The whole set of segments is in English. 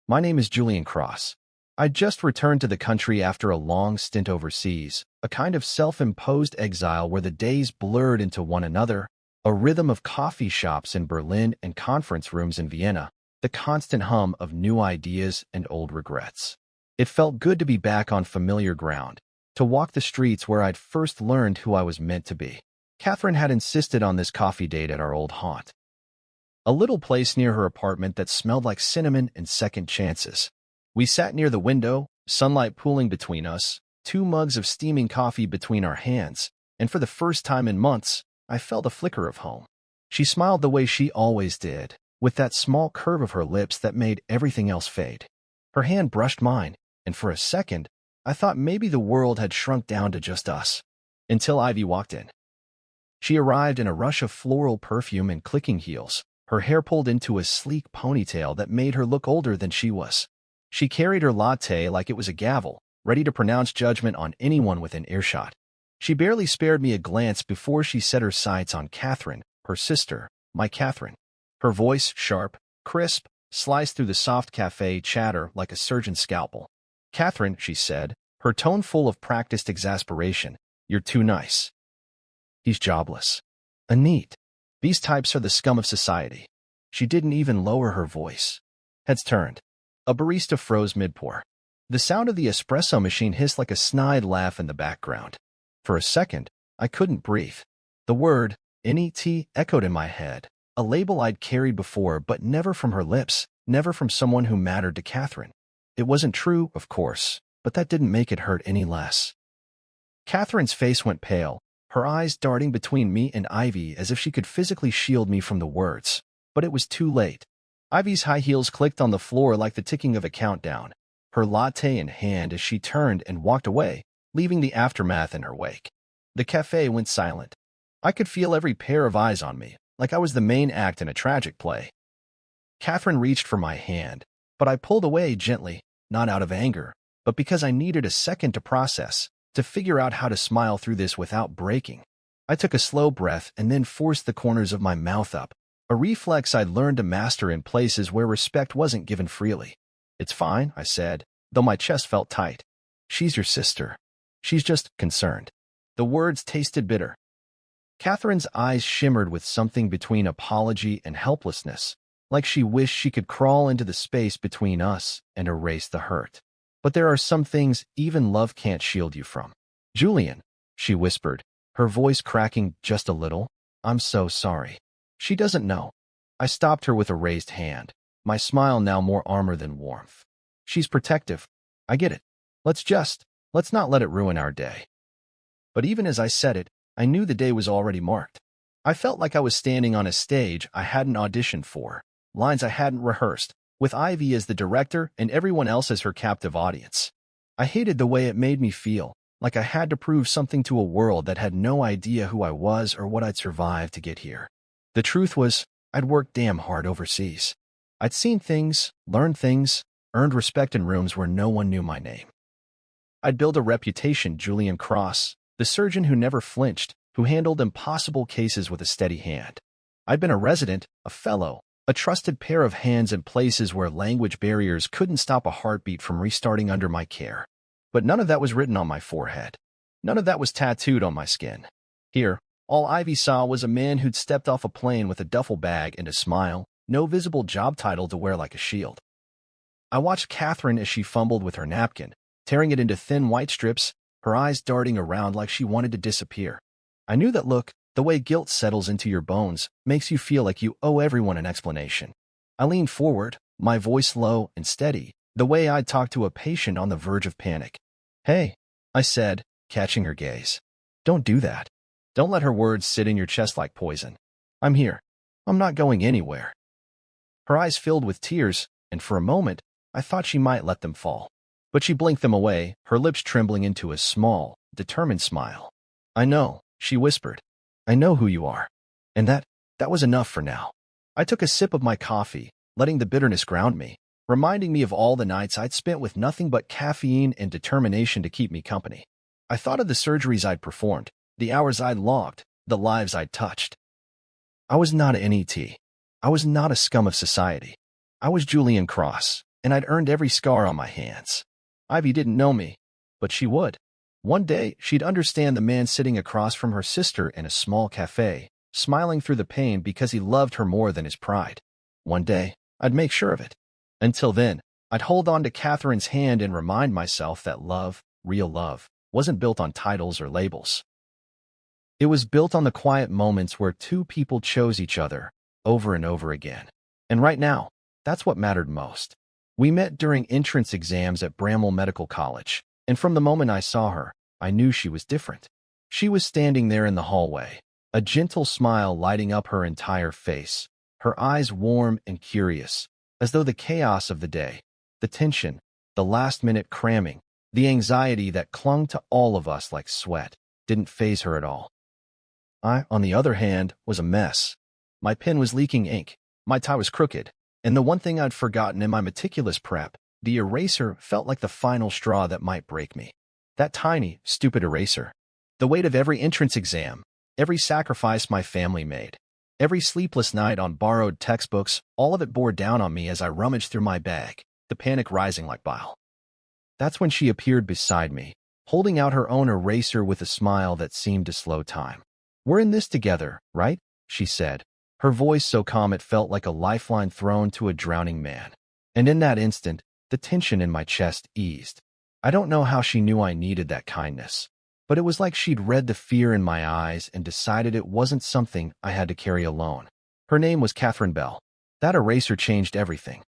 My name is Julian Cross. I just returned to the country after a long stint overseas, a kind of self-imposed exile where the days blurred into one another, a rhythm of coffee shops in Berlin and conference rooms in Vienna, the constant hum of new ideas and old regrets. It felt good to be back on familiar ground, to walk the streets where I'd first learned who I was meant to be. Catherine had insisted on this coffee date at our old haunt, a little place near her apartment that smelled like cinnamon and second chances. We sat near the window, sunlight pooling between us, 2 mugs of steaming coffee between our hands, and for the first time in months, I felt a flicker of home. She smiled the way she always did, with that small curve of her lips that made everything else fade. Her hand brushed mine, and for a second, I thought maybe the world had shrunk down to just us, until Ivy walked in. She arrived in a rush of floral perfume and clicking heels, her hair pulled into a sleek ponytail that made her look older than she was. She carried her latte like it was a gavel, ready to pronounce judgment on anyone within earshot. She barely spared me a glance before she set her sights on Catherine, her sister, my Catherine. Her voice, sharp, crisp, sliced through the soft cafe chatter like a surgeon's scalpel. "Catherine," she said, her tone full of practiced exasperation, "you're too nice. He's jobless. A neat. These types are the scum of society." She didn't even lower her voice. Heads turned. A barista froze mid-pour. The sound of the espresso machine hissed like a snide laugh in the background. For a second, I couldn't breathe. The word, NET, echoed in my head, a label I'd carried before but never from her lips, never from someone who mattered to Catherine. It wasn't true, of course, but that didn't make it hurt any less. Catherine's face went pale, her eyes darting between me and Ivy as if she could physically shield me from the words. But it was too late. Ivy's high heels clicked on the floor like the ticking of a countdown, her latte in hand as she turned and walked away, leaving the aftermath in her wake. The cafe went silent. I could feel every pair of eyes on me, like I was the main act in a tragic play. Catherine reached for my hand, but I pulled away gently, not out of anger, but because I needed a second to process, to figure out how to smile through this without breaking. I took a slow breath and then forced the corners of my mouth up, a reflex I'd learned to master in places where respect wasn't given freely. "It's fine," I said, though my chest felt tight. "She's your sister. She's just concerned." The words tasted bitter. Catherine's eyes shimmered with something between apology and helplessness, like she wished she could crawl into the space between us and erase the hurt. "But there are some things even love can't shield you from. Julian," she whispered, her voice cracking just a little, "I'm so sorry. She doesn't know." I stopped her with a raised hand, my smile now more armor than warmth. "She's protective. I get it. Let's not let it ruin our day." But even as I said it, I knew the day was already marked. I felt like I was standing on a stage I hadn't auditioned for, lines I hadn't rehearsed, with Ivy as the director and everyone else as her captive audience. I hated the way it made me feel, like I had to prove something to a world that had no idea who I was or what I'd survived to get here. The truth was, I'd worked damn hard overseas. I'd seen things, learned things, earned respect in rooms where no one knew my name. I'd built a reputation, Julian Cross, the surgeon who never flinched, who handled impossible cases with a steady hand. I'd been a resident, a fellow, a trusted pair of hands in places where language barriers couldn't stop a heartbeat from restarting under my care. But none of that was written on my forehead. None of that was tattooed on my skin. Here, all Ivy saw was a man who'd stepped off a plane with a duffel bag and a smile, no visible job title to wear like a shield. I watched Catherine as she fumbled with her napkin, tearing it into thin white strips, her eyes darting around like she wanted to disappear. I knew that look, the way guilt settles into your bones, makes you feel like you owe everyone an explanation. I leaned forward, my voice low and steady, the way I'd talk to a patient on the verge of panic. "Hey," I said, catching her gaze. "Don't do that. Don't let her words sit in your chest like poison. I'm here. I'm not going anywhere." Her eyes filled with tears, and for a moment, I thought she might let them fall. But she blinked them away, her lips trembling into a small, determined smile. "I know," she whispered. "I know who you are." And that was enough for now. I took a sip of my coffee, letting the bitterness ground me, reminding me of all the nights I'd spent with nothing but caffeine and determination to keep me company. I thought of the surgeries I'd performed, the hours I'd logged, the lives I'd touched. I was not an NET. I was not a scum of society. I was Julian Cross, and I'd earned every scar on my hands. Ivy didn't know me, but she would. One day, she'd understand the man sitting across from her sister in a small cafe, smiling through the pain because he loved her more than his pride. One day, I'd make sure of it. Until then, I'd hold on to Catherine's hand and remind myself that love, real love, wasn't built on titles or labels. It was built on the quiet moments where two people chose each other, over and over again. And right now, that's what mattered most. We met during entrance exams at Bramwell Medical College, and from the moment I saw her, I knew she was different. She was standing there in the hallway, a gentle smile lighting up her entire face, her eyes warm and curious, as though the chaos of the day, the tension, the last-minute cramming, the anxiety that clung to all of us like sweat, didn't faze her at all. I, on the other hand, was a mess. My pen was leaking ink, my tie was crooked, and the one thing I'd forgotten in my meticulous prep, the eraser, felt like the final straw that might break me. That tiny, stupid eraser. The weight of every entrance exam, every sacrifice my family made, every sleepless night on borrowed textbooks, all of it bore down on me as I rummaged through my bag, the panic rising like bile. That's when she appeared beside me, holding out her own eraser with a smile that seemed to slow time. "We're in this together, right?" she said, her voice so calm it felt like a lifeline thrown to a drowning man. And in that instant, the tension in my chest eased. I don't know how she knew I needed that kindness, but it was like she'd read the fear in my eyes and decided it wasn't something I had to carry alone. Her name was Catherine Bell. That eraser changed everything.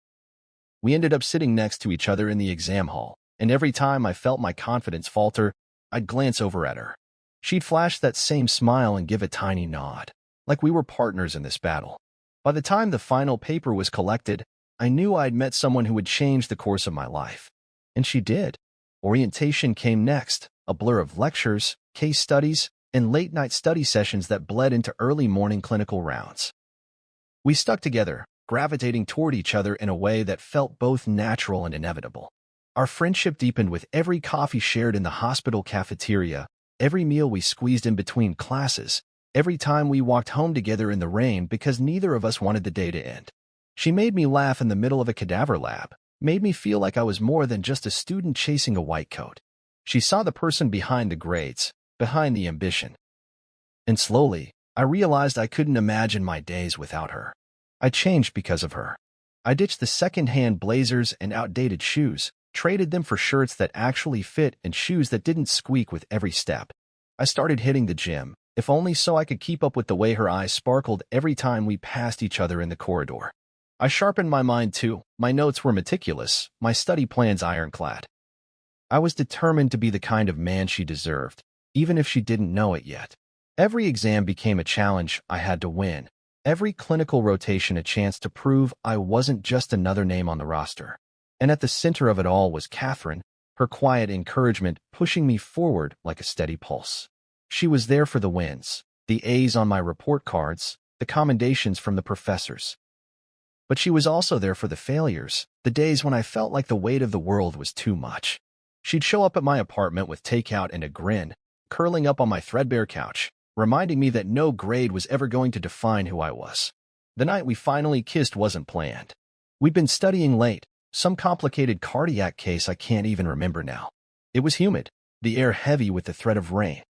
We ended up sitting next to each other in the exam hall, and every time I felt my confidence falter, I'd glance over at her. She'd flash that same smile and give a tiny nod, like we were partners in this battle. By the time the final paper was collected, I knew I'd met someone who would change the course of my life. And she did. Orientation came next, a blur of lectures, case studies, and late-night study sessions that bled into early morning clinical rounds. We stuck together, gravitating toward each other in a way that felt both natural and inevitable. Our friendship deepened with every coffee shared in the hospital cafeteria, every meal we squeezed in between classes, every time we walked home together in the rain because neither of us wanted the day to end. She made me laugh in the middle of a cadaver lab, made me feel like I was more than just a student chasing a white coat. She saw the person behind the grades, behind the ambition. And slowly, I realized I couldn't imagine my days without her. I changed because of her. I ditched the second-hand blazers and outdated shoes, traded them for shirts that actually fit and shoes that didn't squeak with every step. I started hitting the gym, if only so I could keep up with the way her eyes sparkled every time we passed each other in the corridor. I sharpened my mind too. My notes were meticulous, my study plans ironclad. I was determined to be the kind of man she deserved, even if she didn't know it yet. Every exam became a challenge I had to win. Every clinical rotation a chance to prove I wasn't just another name on the roster. And at the center of it all was Catherine, her quiet encouragement pushing me forward like a steady pulse. She was there for the wins, the A's on my report cards, the commendations from the professors. But she was also there for the failures, the days when I felt like the weight of the world was too much. She'd show up at my apartment with takeout and a grin, curling up on my threadbare couch, reminding me that no grade was ever going to define who I was. The night we finally kissed wasn't planned. We'd been studying late, some complicated cardiac case I can't even remember now. It was humid, the air heavy with the threat of rain.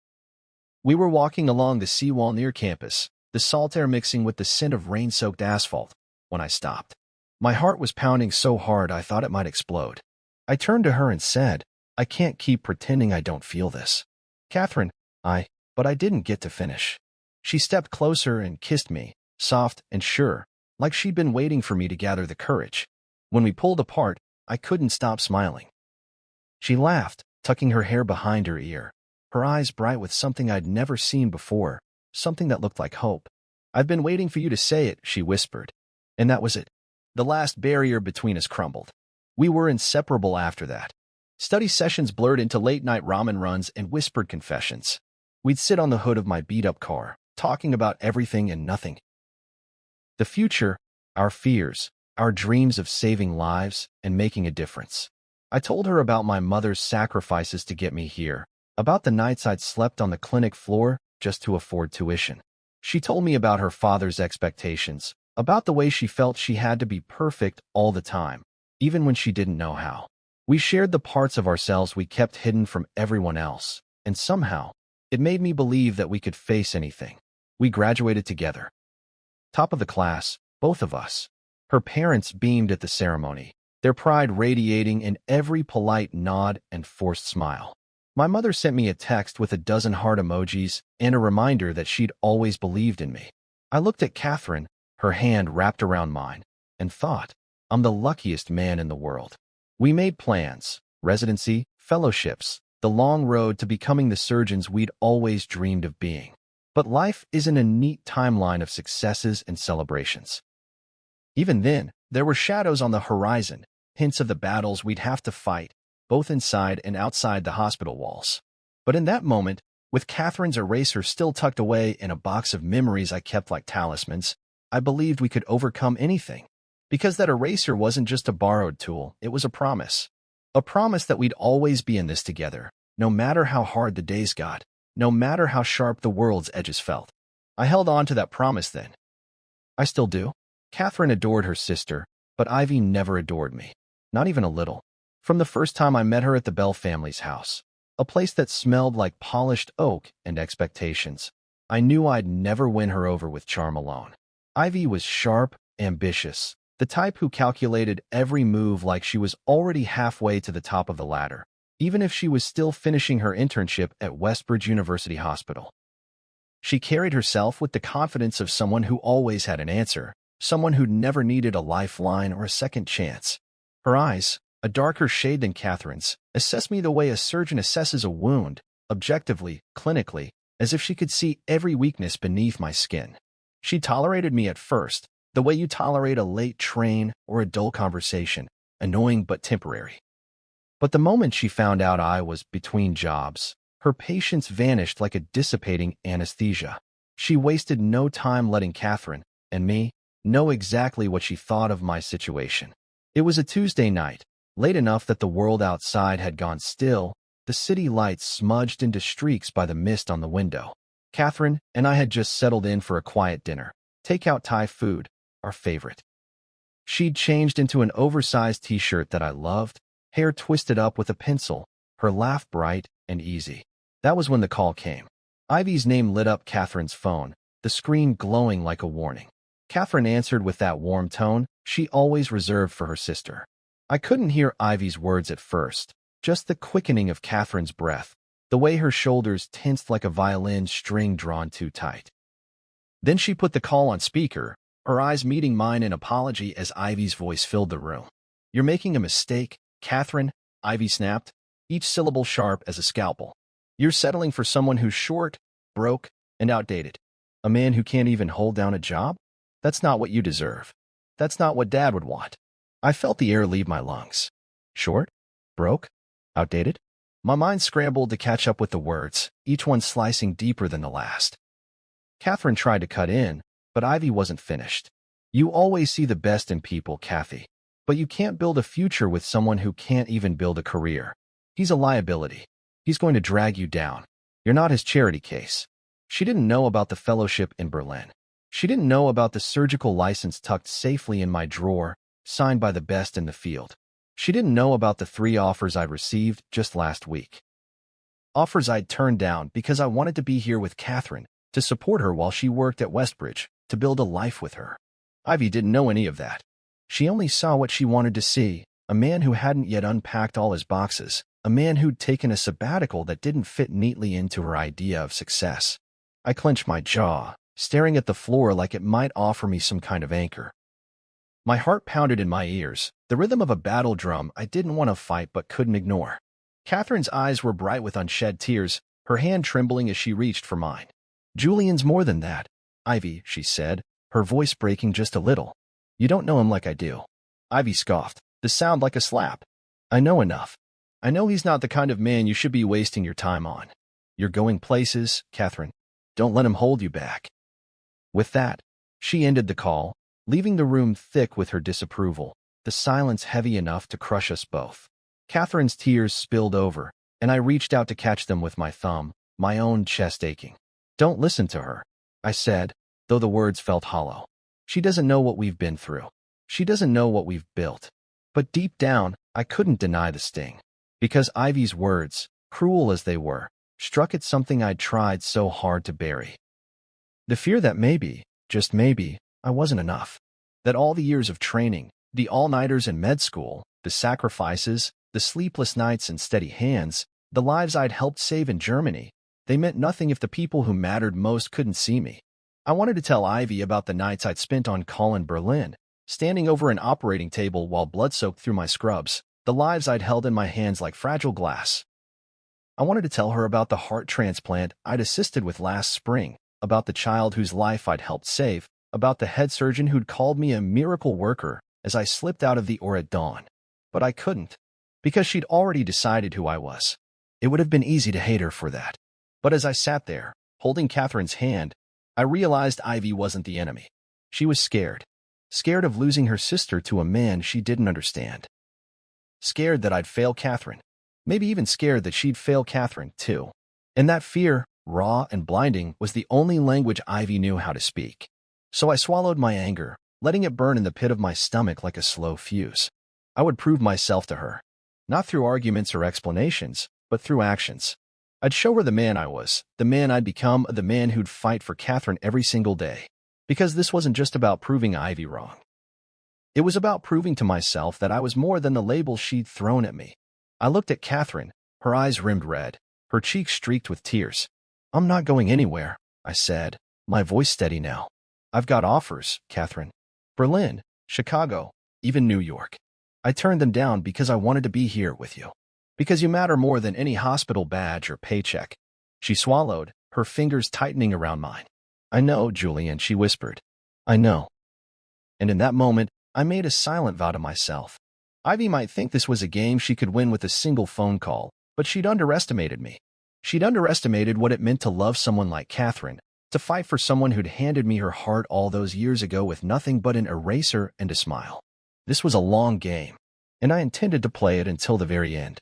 We were walking along the seawall near campus, the salt air mixing with the scent of rain-soaked asphalt, when I stopped. My heart was pounding so hard I thought it might explode. I turned to her and said, "I can't keep pretending I don't feel this." "Catherine," but I didn't get to finish. She stepped closer and kissed me, soft and sure, like she'd been waiting for me to gather the courage. When we pulled apart, I couldn't stop smiling. She laughed, tucking her hair behind her ear, her eyes bright with something I'd never seen before, something that looked like hope. "I've been waiting for you to say it," she whispered. And that was it. The last barrier between us crumbled. We were inseparable after that. Study sessions blurred into late-night ramen runs and whispered confessions. We'd sit on the hood of my beat-up car, talking about everything and nothing. The future, our fears, our dreams of saving lives and making a difference. I told her about my mother's sacrifices to get me here, about the nights I'd slept on the clinic floor just to afford tuition. She told me about her father's expectations, about the way she felt she had to be perfect all the time, even when she didn't know how. We shared the parts of ourselves we kept hidden from everyone else, and somehow, it made me believe that we could face anything. We graduated together. Top of the class, both of us. Her parents beamed at the ceremony, their pride radiating in every polite nod and forced smile. My mother sent me a text with a dozen heart emojis and a reminder that she'd always believed in me. I looked at Catherine, her hand wrapped around mine, and thought, I'm the luckiest man in the world. We made plans, residency, fellowships, the long road to becoming the surgeons we'd always dreamed of being. But life isn't a neat timeline of successes and celebrations. Even then, there were shadows on the horizon, hints of the battles we'd have to fight, both inside and outside the hospital walls. But in that moment, with Catherine's eraser still tucked away in a box of memories I kept like talismans, I believed we could overcome anything. Because that eraser wasn't just a borrowed tool, it was a promise. A promise that we'd always be in this together, no matter how hard the days got, no matter how sharp the world's edges felt. I held on to that promise then. I still do. Catherine adored her sister, but Ivy never adored me. Not even a little. From the first time I met her at the Bell family's house, a place that smelled like polished oak and expectations, I knew I'd never win her over with charm alone. Ivy was sharp, ambitious, the type who calculated every move like she was already halfway to the top of the ladder, even if she was still finishing her internship at Westbridge University Hospital. She carried herself with the confidence of someone who always had an answer, someone who'd never needed a lifeline or a second chance. Her eyes, a darker shade than Catherine's, assessed me the way a surgeon assesses a wound, objectively, clinically, as if she could see every weakness beneath my skin. She tolerated me at first, the way you tolerate a late train or a dull conversation, annoying but temporary. But the moment she found out I was between jobs, her patience vanished like a dissipating anesthesia. She wasted no time letting Catherine, and me, know exactly what she thought of my situation. It was a Tuesday night, late enough that the world outside had gone still, the city lights smudged into streaks by the mist on the window. Catherine and I had just settled in for a quiet dinner, takeout Thai food, our favorite. She'd changed into an oversized t-shirt that I loved, hair twisted up with a pencil, her laugh bright and easy. That was when the call came. Ivy's name lit up Catherine's phone, the screen glowing like a warning. Catherine answered with that warm tone she always reserved for her sister. I couldn't hear Ivy's words at first, just the quickening of Catherine's breath, the way her shoulders tensed like a violin string drawn too tight. Then she put the call on speaker, her eyes meeting mine in apology as Ivy's voice filled the room. You're making a mistake, Catherine, Ivy snapped, each syllable sharp as a scalpel. You're settling for someone who's short, broke, and outdated. A man who can't even hold down a job? That's not what you deserve. That's not what Dad would want. I felt the air leave my lungs. Short? Broke? Outdated? My mind scrambled to catch up with the words, each one slicing deeper than the last. Catherine tried to cut in, but Ivy wasn't finished. You always see the best in people, Kathy. But you can't build a future with someone who can't even build a career. He's a liability. He's going to drag you down. You're not his charity case. She didn't know about the fellowship in Berlin. She didn't know about the surgical license tucked safely in my drawer, signed by the best in the field. She didn't know about the 3 offers I'd received just last week. Offers I'd turned down because I wanted to be here with Catherine, to support her while she worked at Westbridge, to build a life with her. Ivy didn't know any of that. She only saw what she wanted to see, a man who hadn't yet unpacked all his boxes, a man who'd taken a sabbatical that didn't fit neatly into her idea of success. I clenched my jaw, staring at the floor like it might offer me some kind of anchor. My heart pounded in my ears, the rhythm of a battle drum I didn't want to fight but couldn't ignore. Catherine's eyes were bright with unshed tears, her hand trembling as she reached for mine. Julian's more than that, Ivy, she said, her voice breaking just a little. You don't know him like I do. Ivy scoffed, the sound like a slap. I know enough. I know he's not the kind of man you should be wasting your time on. You're going places, Catherine. Don't let him hold you back. With that, she ended the call, leaving the room thick with her disapproval, the silence heavy enough to crush us both. Catherine's tears spilled over, and I reached out to catch them with my thumb, my own chest aching. Don't listen to her, I said, though the words felt hollow. She doesn't know what we've been through. She doesn't know what we've built. But deep down, I couldn't deny the sting. Because Ivy's words, cruel as they were, struck at something I'd tried so hard to bury. The fear that maybe, just maybe, I wasn't enough. That all the years of training, the all-nighters in med school, the sacrifices, the sleepless nights and steady hands, the lives I'd helped save in Germany, they meant nothing if the people who mattered most couldn't see me. I wanted to tell Ivy about the nights I'd spent on call in Berlin, standing over an operating table while blood soaked through my scrubs, the lives I'd held in my hands like fragile glass. I wanted to tell her about the heart transplant I'd assisted with last spring, about the child whose life I'd helped save, about the head surgeon who'd called me a miracle worker as I slipped out of the OR at dawn. But I couldn't, because she'd already decided who I was. It would have been easy to hate her for that. But as I sat there, holding Catherine's hand, I realized Ivy wasn't the enemy. She was scared. Scared of losing her sister to a man she didn't understand. Scared that I'd fail Catherine. Maybe even scared that she'd fail Catherine, too. And that fear, raw and blinding, was the only language Ivy knew how to speak. So I swallowed my anger, letting it burn in the pit of my stomach like a slow fuse. I would prove myself to her. Not through arguments or explanations, but through actions. I'd show her the man I was, the man I'd become, the man who'd fight for Catherine every single day. Because this wasn't just about proving Ivy wrong. It was about proving to myself that I was more than the label she'd thrown at me. I looked at Catherine, her eyes rimmed red, her cheeks streaked with tears. "I'm not going anywhere," I said, my voice steady now. "I've got offers, Catherine. Berlin, Chicago, even New York. I turned them down because I wanted to be here with you. Because you matter more than any hospital badge or paycheck." She swallowed, her fingers tightening around mine. "I know, Julian," she whispered. "I know." And in that moment, I made a silent vow to myself. Ivy might think this was a game she could win with a single phone call, but she'd underestimated me. She'd underestimated what it meant to love someone like Catherine, to fight for someone who'd handed me her heart all those years ago with nothing but an eraser and a smile. This was a long game, and I intended to play it until the very end.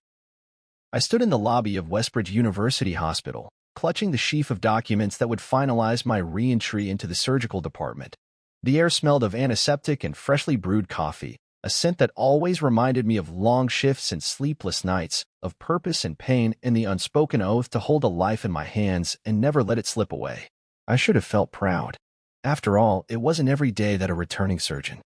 I stood in the lobby of Westbridge University Hospital, clutching the sheaf of documents that would finalize my re-entry into the surgical department. The air smelled of antiseptic and freshly brewed coffee, a scent that always reminded me of long shifts and sleepless nights, of purpose and pain, and the unspoken oath to hold a life in my hands and never let it slip away. I should have felt proud. After all, it wasn't every day that a returning surgeon,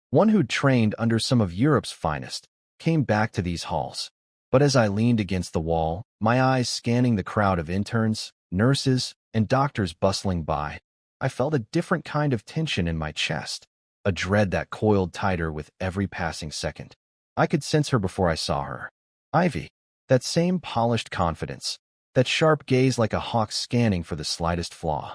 one who'd trained under some of Europe's finest, came back to these halls. But as I leaned against the wall, my eyes scanning the crowd of interns, nurses, and doctors bustling by, I felt a different kind of tension in my chest, a dread that coiled tighter with every passing second. I could sense her before I saw her. Ivy, that same polished confidence, that sharp gaze like a hawk scanning for the slightest flaw.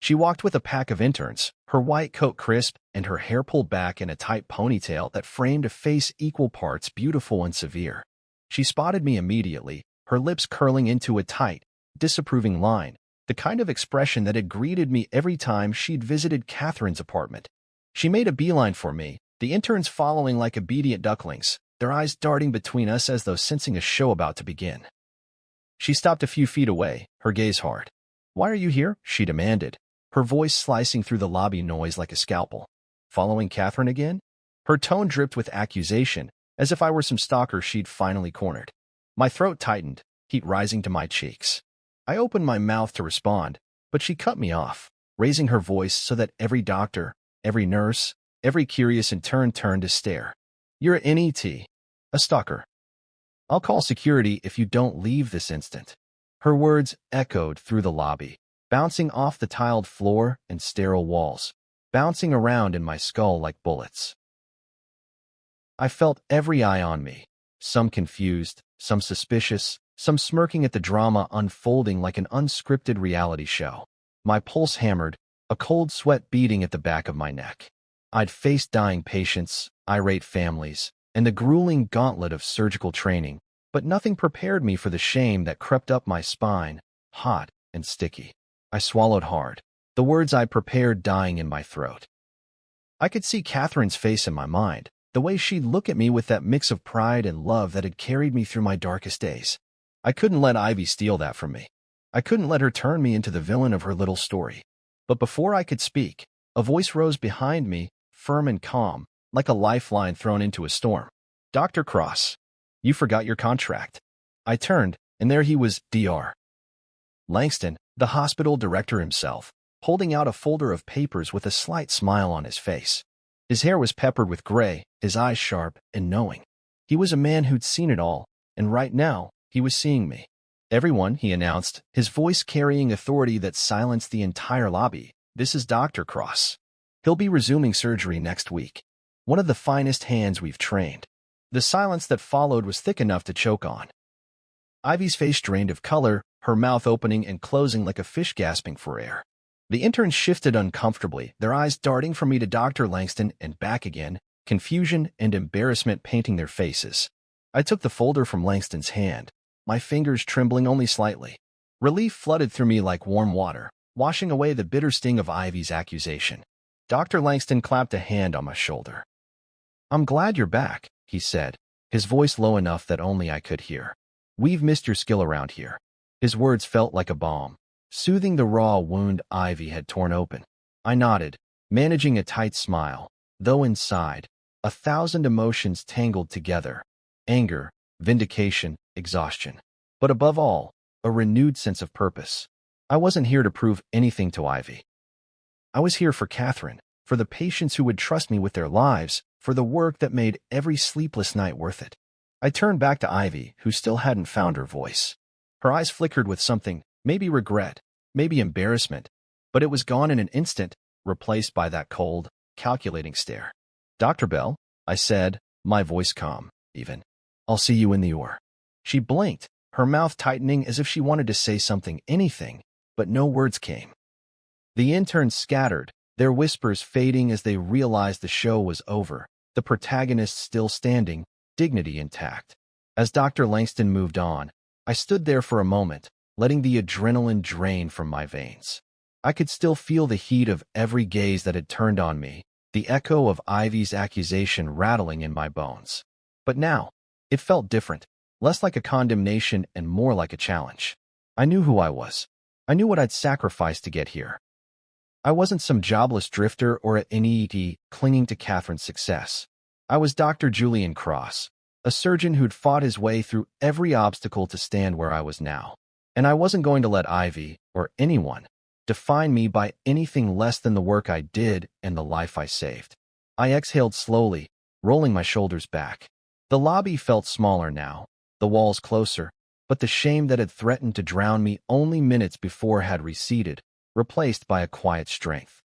She walked with a pack of interns, her white coat crisp and her hair pulled back in a tight ponytail that framed a face equal parts beautiful and severe. She spotted me immediately, her lips curling into a tight, disapproving line, the kind of expression that had greeted me every time she'd visited Catherine's apartment. She made a beeline for me, the interns following like obedient ducklings, their eyes darting between us as though sensing a show about to begin. She stopped a few feet away, her gaze hard. "Why are you here?" she demanded, her voice slicing through the lobby noise like a scalpel. "Following Catherine again?" Her tone dripped with accusation, as if I were some stalker she'd finally cornered. My throat tightened, heat rising to my cheeks. I opened my mouth to respond, but she cut me off, raising her voice so that every doctor, every nurse, every curious intern turned to stare. "You're an NET, a stalker. I'll call security if you don't leave this instant." Her words echoed through the lobby, bouncing off the tiled floor and sterile walls, bouncing around in my skull like bullets. I felt every eye on me, some confused, some suspicious, some smirking at the drama unfolding like an unscripted reality show. My pulse hammered, a cold sweat beating at the back of my neck. I'd faced dying patients, irate families, and the grueling gauntlet of surgical training, but nothing prepared me for the shame that crept up my spine, hot and sticky. I swallowed hard, the words I'd prepared dying in my throat. I could see Catherine's face in my mind, the way she'd look at me with that mix of pride and love that had carried me through my darkest days. I couldn't let Ivy steal that from me. I couldn't let her turn me into the villain of her little story. But before I could speak, a voice rose behind me, firm and calm, like a lifeline thrown into a storm. "Dr. Cross, you forgot your contract." I turned, and there he was, Dr. Langston, the hospital director himself, holding out a folder of papers with a slight smile on his face. His hair was peppered with gray, his eyes sharp and knowing. He was a man who'd seen it all, and right now, he was seeing me. "Everyone," he announced, his voice carrying authority that silenced the entire lobby, "this is Dr. Cross. He'll be resuming surgery next week. One of the finest hands we've trained." The silence that followed was thick enough to choke on. Ivy's face drained of color, her mouth opening and closing like a fish gasping for air. The interns shifted uncomfortably, their eyes darting from me to Dr. Langston and back again, confusion and embarrassment painting their faces. I took the folder from Langston's hand, my fingers trembling only slightly. Relief flooded through me like warm water, washing away the bitter sting of Ivy's accusation. Dr. Langston clapped a hand on my shoulder. "I'm glad you're back," he said, his voice low enough that only I could hear. "We've missed your skill around here." His words felt like a balm, soothing the raw wound Ivy had torn open. I nodded, managing a tight smile, though inside, 1,000 emotions tangled together: anger, vindication, exhaustion. But above all, a renewed sense of purpose. I wasn't here to prove anything to Ivy. I was here for Catherine, for the patients who would trust me with their lives, for the work that made every sleepless night worth it. I turned back to Ivy, who still hadn't found her voice. Her eyes flickered with something, maybe regret, maybe embarrassment, but it was gone in an instant, replaced by that cold, calculating stare. "Dr. Bell," I said, my voice calm, even. "I'll see you in the OR." She blinked, her mouth tightening as if she wanted to say something, anything, but no words came. The interns scattered, their whispers fading as they realized the show was over, the protagonist still standing, dignity intact. As Dr. Langston moved on, I stood there for a moment, letting the adrenaline drain from my veins. I could still feel the heat of every gaze that had turned on me, the echo of Ivy's accusation rattling in my bones. But now, it felt different, less like a condemnation and more like a challenge. I knew who I was. I knew what I'd sacrificed to get here. I wasn't some jobless drifter or an NEET clinging to Catherine's success. I was Dr. Julian Cross, a surgeon who'd fought his way through every obstacle to stand where I was now. And I wasn't going to let Ivy, or anyone, define me by anything less than the work I did and the life I saved. I exhaled slowly, rolling my shoulders back. The lobby felt smaller now, the walls closer, but the shame that had threatened to drown me only minutes before had receded, replaced by a quiet strength.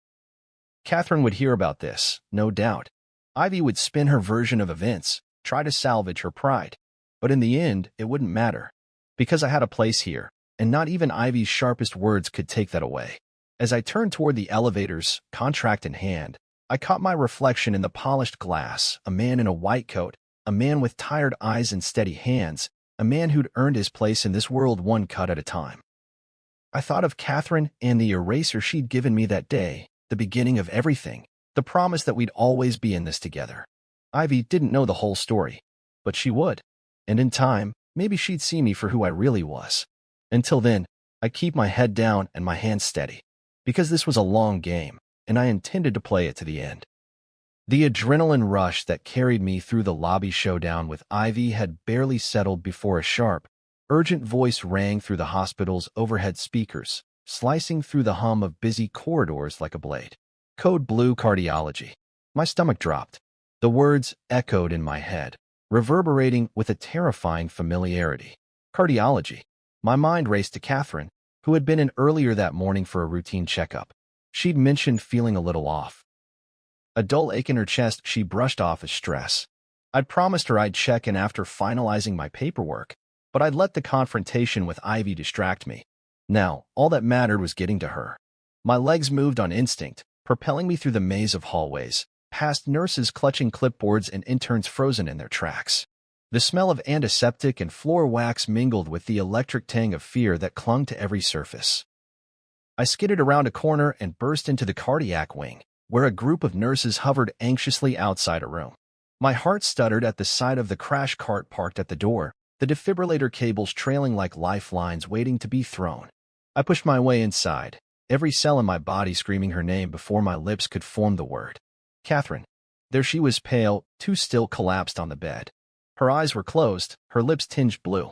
Catherine would hear about this, no doubt. Ivy would spin her version of events, try to salvage her pride. But in the end, it wouldn't matter, because I had a place here, and not even Ivy's sharpest words could take that away. As I turned toward the elevators, contract in hand, I caught my reflection in the polished glass, a man in a white coat, a man with tired eyes and steady hands, a man who'd earned his place in this world one cut at a time. I thought of Catherine and the eraser she'd given me that day, the beginning of everything, the promise that we'd always be in this together. Ivy didn't know the whole story, but she would. And in time, maybe she'd see me for who I really was. Until then, I'd keep my head down and my hands steady, because this was a long game, and I intended to play it to the end. The adrenaline rush that carried me through the lobby showdown with Ivy had barely settled before a sharp, urgent voice rang through the hospital's overhead speakers, slicing through the hum of busy corridors like a blade. "Code Blue Cardiology." My stomach dropped. The words echoed in my head, reverberating with a terrifying familiarity. Cardiology. My mind raced to Catherine, who had been in earlier that morning for a routine checkup. She'd mentioned feeling a little off. A dull ache in her chest she brushed off as stress. I'd promised her I'd check in after finalizing my paperwork, but I'd let the confrontation with Ivy distract me. Now, all that mattered was getting to her. My legs moved on instinct, propelling me through the maze of hallways, past nurses clutching clipboards and interns frozen in their tracks. The smell of antiseptic and floor wax mingled with the electric tang of fear that clung to every surface. I skidded around a corner and burst into the cardiac wing, where a group of nurses hovered anxiously outside a room. My heart stuttered at the sight of the crash cart parked at the door, the defibrillator cables trailing like lifelines waiting to be thrown. I pushed my way inside, every cell in my body screaming her name before my lips could form the word. "Catherine." There she was, pale, too still, collapsed on the bed. Her eyes were closed, her lips tinged blue.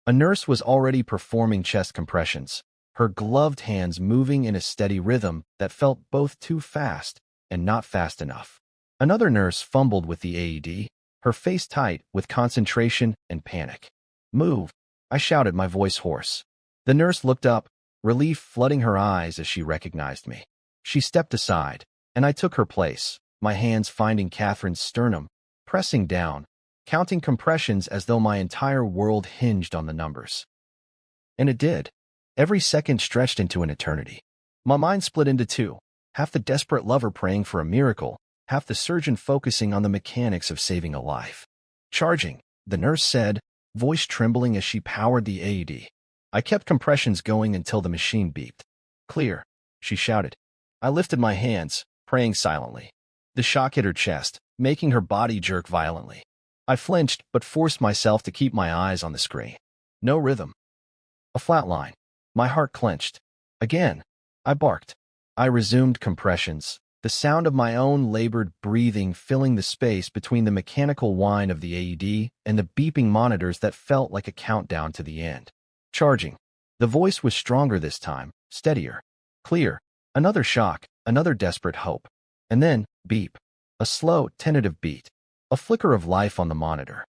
A nurse was already performing chest compressions, her gloved hands moving in a steady rhythm that felt both too fast and not fast enough. Another nurse fumbled with the AED, her face tight with concentration and panic. "Move," I shouted, my voice hoarse. The nurse looked up, relief flooding her eyes as she recognized me. She stepped aside, and I took her place, my hands finding Catherine's sternum, pressing down, counting compressions as though my entire world hinged on the numbers. And it did. Every second stretched into an eternity. My mind split into two, half the desperate lover praying for a miracle, half the surgeon focusing on the mechanics of saving a life. "Charging," the nurse said, voice trembling as she powered the AED. I kept compressions going until the machine beeped. "Clear," she shouted. I lifted my hands, praying silently. The shock hit her chest, making her body jerk violently. I flinched, but forced myself to keep my eyes on the screen. No rhythm. A flat line. My heart clenched. Again, I barked. I resumed compressions, the sound of my own labored breathing filling the space between the mechanical whine of the AED and the beeping monitors that felt like a countdown to the end. "Charging." The voice was stronger this time, steadier. "Clear." Another shock, another desperate hope. And then, beep. A slow, tentative beat. A flicker of life on the monitor.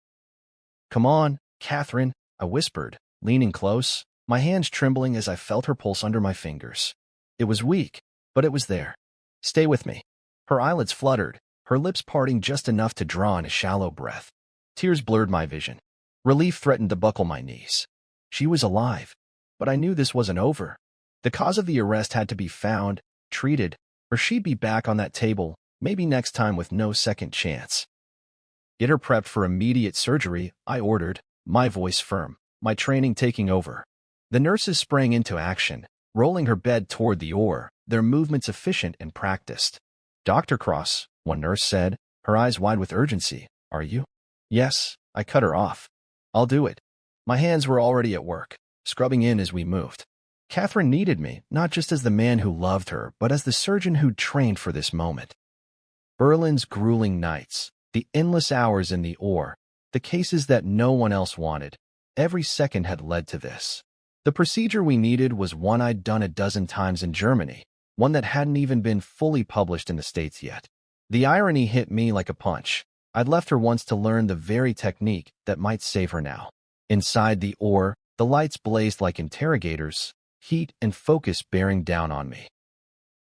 "Come on, Catherine," I whispered, leaning close, my hands trembling as I felt her pulse under my fingers. It was weak, but it was there. "Stay with me." Her eyelids fluttered, her lips parting just enough to draw in a shallow breath. Tears blurred my vision. Relief threatened to buckle my knees. She was alive, but I knew this wasn't over. The cause of the arrest had to be found, treated, or she'd be back on that table, maybe next time with no second chance. "Get her prepped for immediate surgery," I ordered, my voice firm, my training taking over. The nurses sprang into action, rolling her bed toward the oar, their movements efficient and practiced. "Dr. Cross," one nurse said, her eyes wide with urgency. "Are you?" "Yes," I cut her off. "I'll do it." My hands were already at work, scrubbing in as we moved. Catherine needed me, not just as the man who loved her, but as the surgeon who'd trained for this moment. Berlin's grueling nights, the endless hours in the oar, the cases that no one else wanted, every second had led to this. The procedure we needed was one I'd done a dozen times in Germany, one that hadn't even been fully published in the States yet. The irony hit me like a punch. I'd left her once to learn the very technique that might save her now. Inside the oar, the lights blazed like interrogators, heat and focus bearing down on me.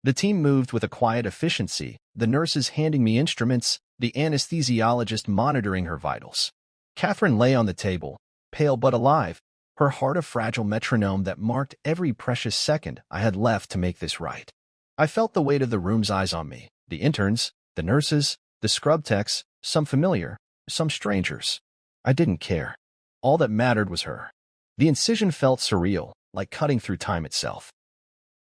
The team moved with a quiet efficiency, the nurses handing me instruments, the anesthesiologist monitoring her vitals. Catherine lay on the table, pale but alive, her heart a fragile metronome that marked every precious second I had left to make this right. I felt the weight of the room's eyes on me, the interns, the nurses, the scrub techs, some familiar, some strangers. I didn't care. All that mattered was her. The incision felt surreal, like cutting through time itself.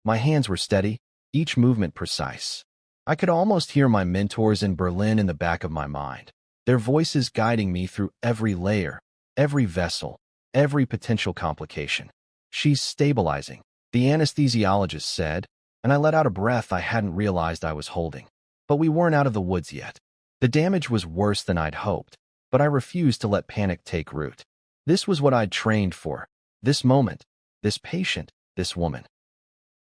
My hands were steady, each movement precise. I could almost hear my mentors in Berlin in the back of my mind, their voices guiding me through every layer, every vessel, every potential complication. "She's stabilizing," the anesthesiologist said, and I let out a breath I hadn't realized I was holding. But we weren't out of the woods yet. The damage was worse than I'd hoped, but I refused to let panic take root. This was what I'd trained for. This moment, this patient, this woman.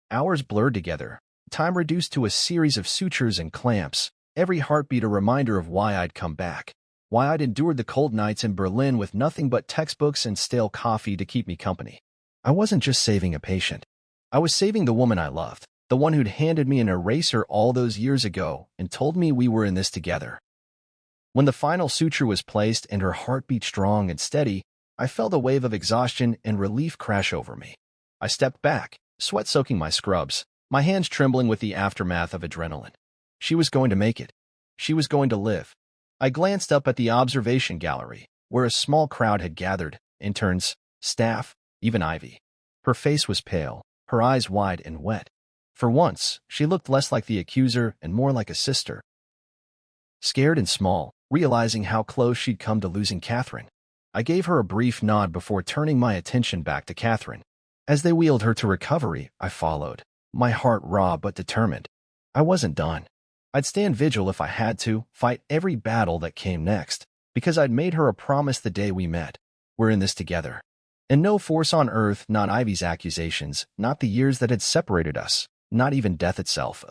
Hours blurred together, time reduced to a series of sutures and clamps, every heartbeat a reminder of why I'd come back, why I'd endured the cold nights in Berlin with nothing but textbooks and stale coffee to keep me company. I wasn't just saving a patient. I was saving the woman I loved, the one who'd handed me an eraser all those years ago and told me we were in this together. When the final suture was placed and her heart beat strong and steady, I felt a wave of exhaustion and relief crash over me. I stepped back, sweat soaking my scrubs, my hands trembling with the aftermath of adrenaline. She was going to make it. She was going to live. I glanced up at the observation gallery, where a small crowd had gathered, interns, staff, even Ivy. Her face was pale, her eyes wide and wet. For once, she looked less like the accuser and more like a sister. Scared and small, realizing how close she'd come to losing Catherine, I gave her a brief nod before turning my attention back to Catherine. As they wheeled her to recovery, I followed, my heart raw but determined. I wasn't done. I'd stand vigil if I had to, fight every battle that came next, because I'd made her a promise the day we met. We're in this together. And no force on earth, not Ivy's accusations, not the years that had separated us, not even death itself,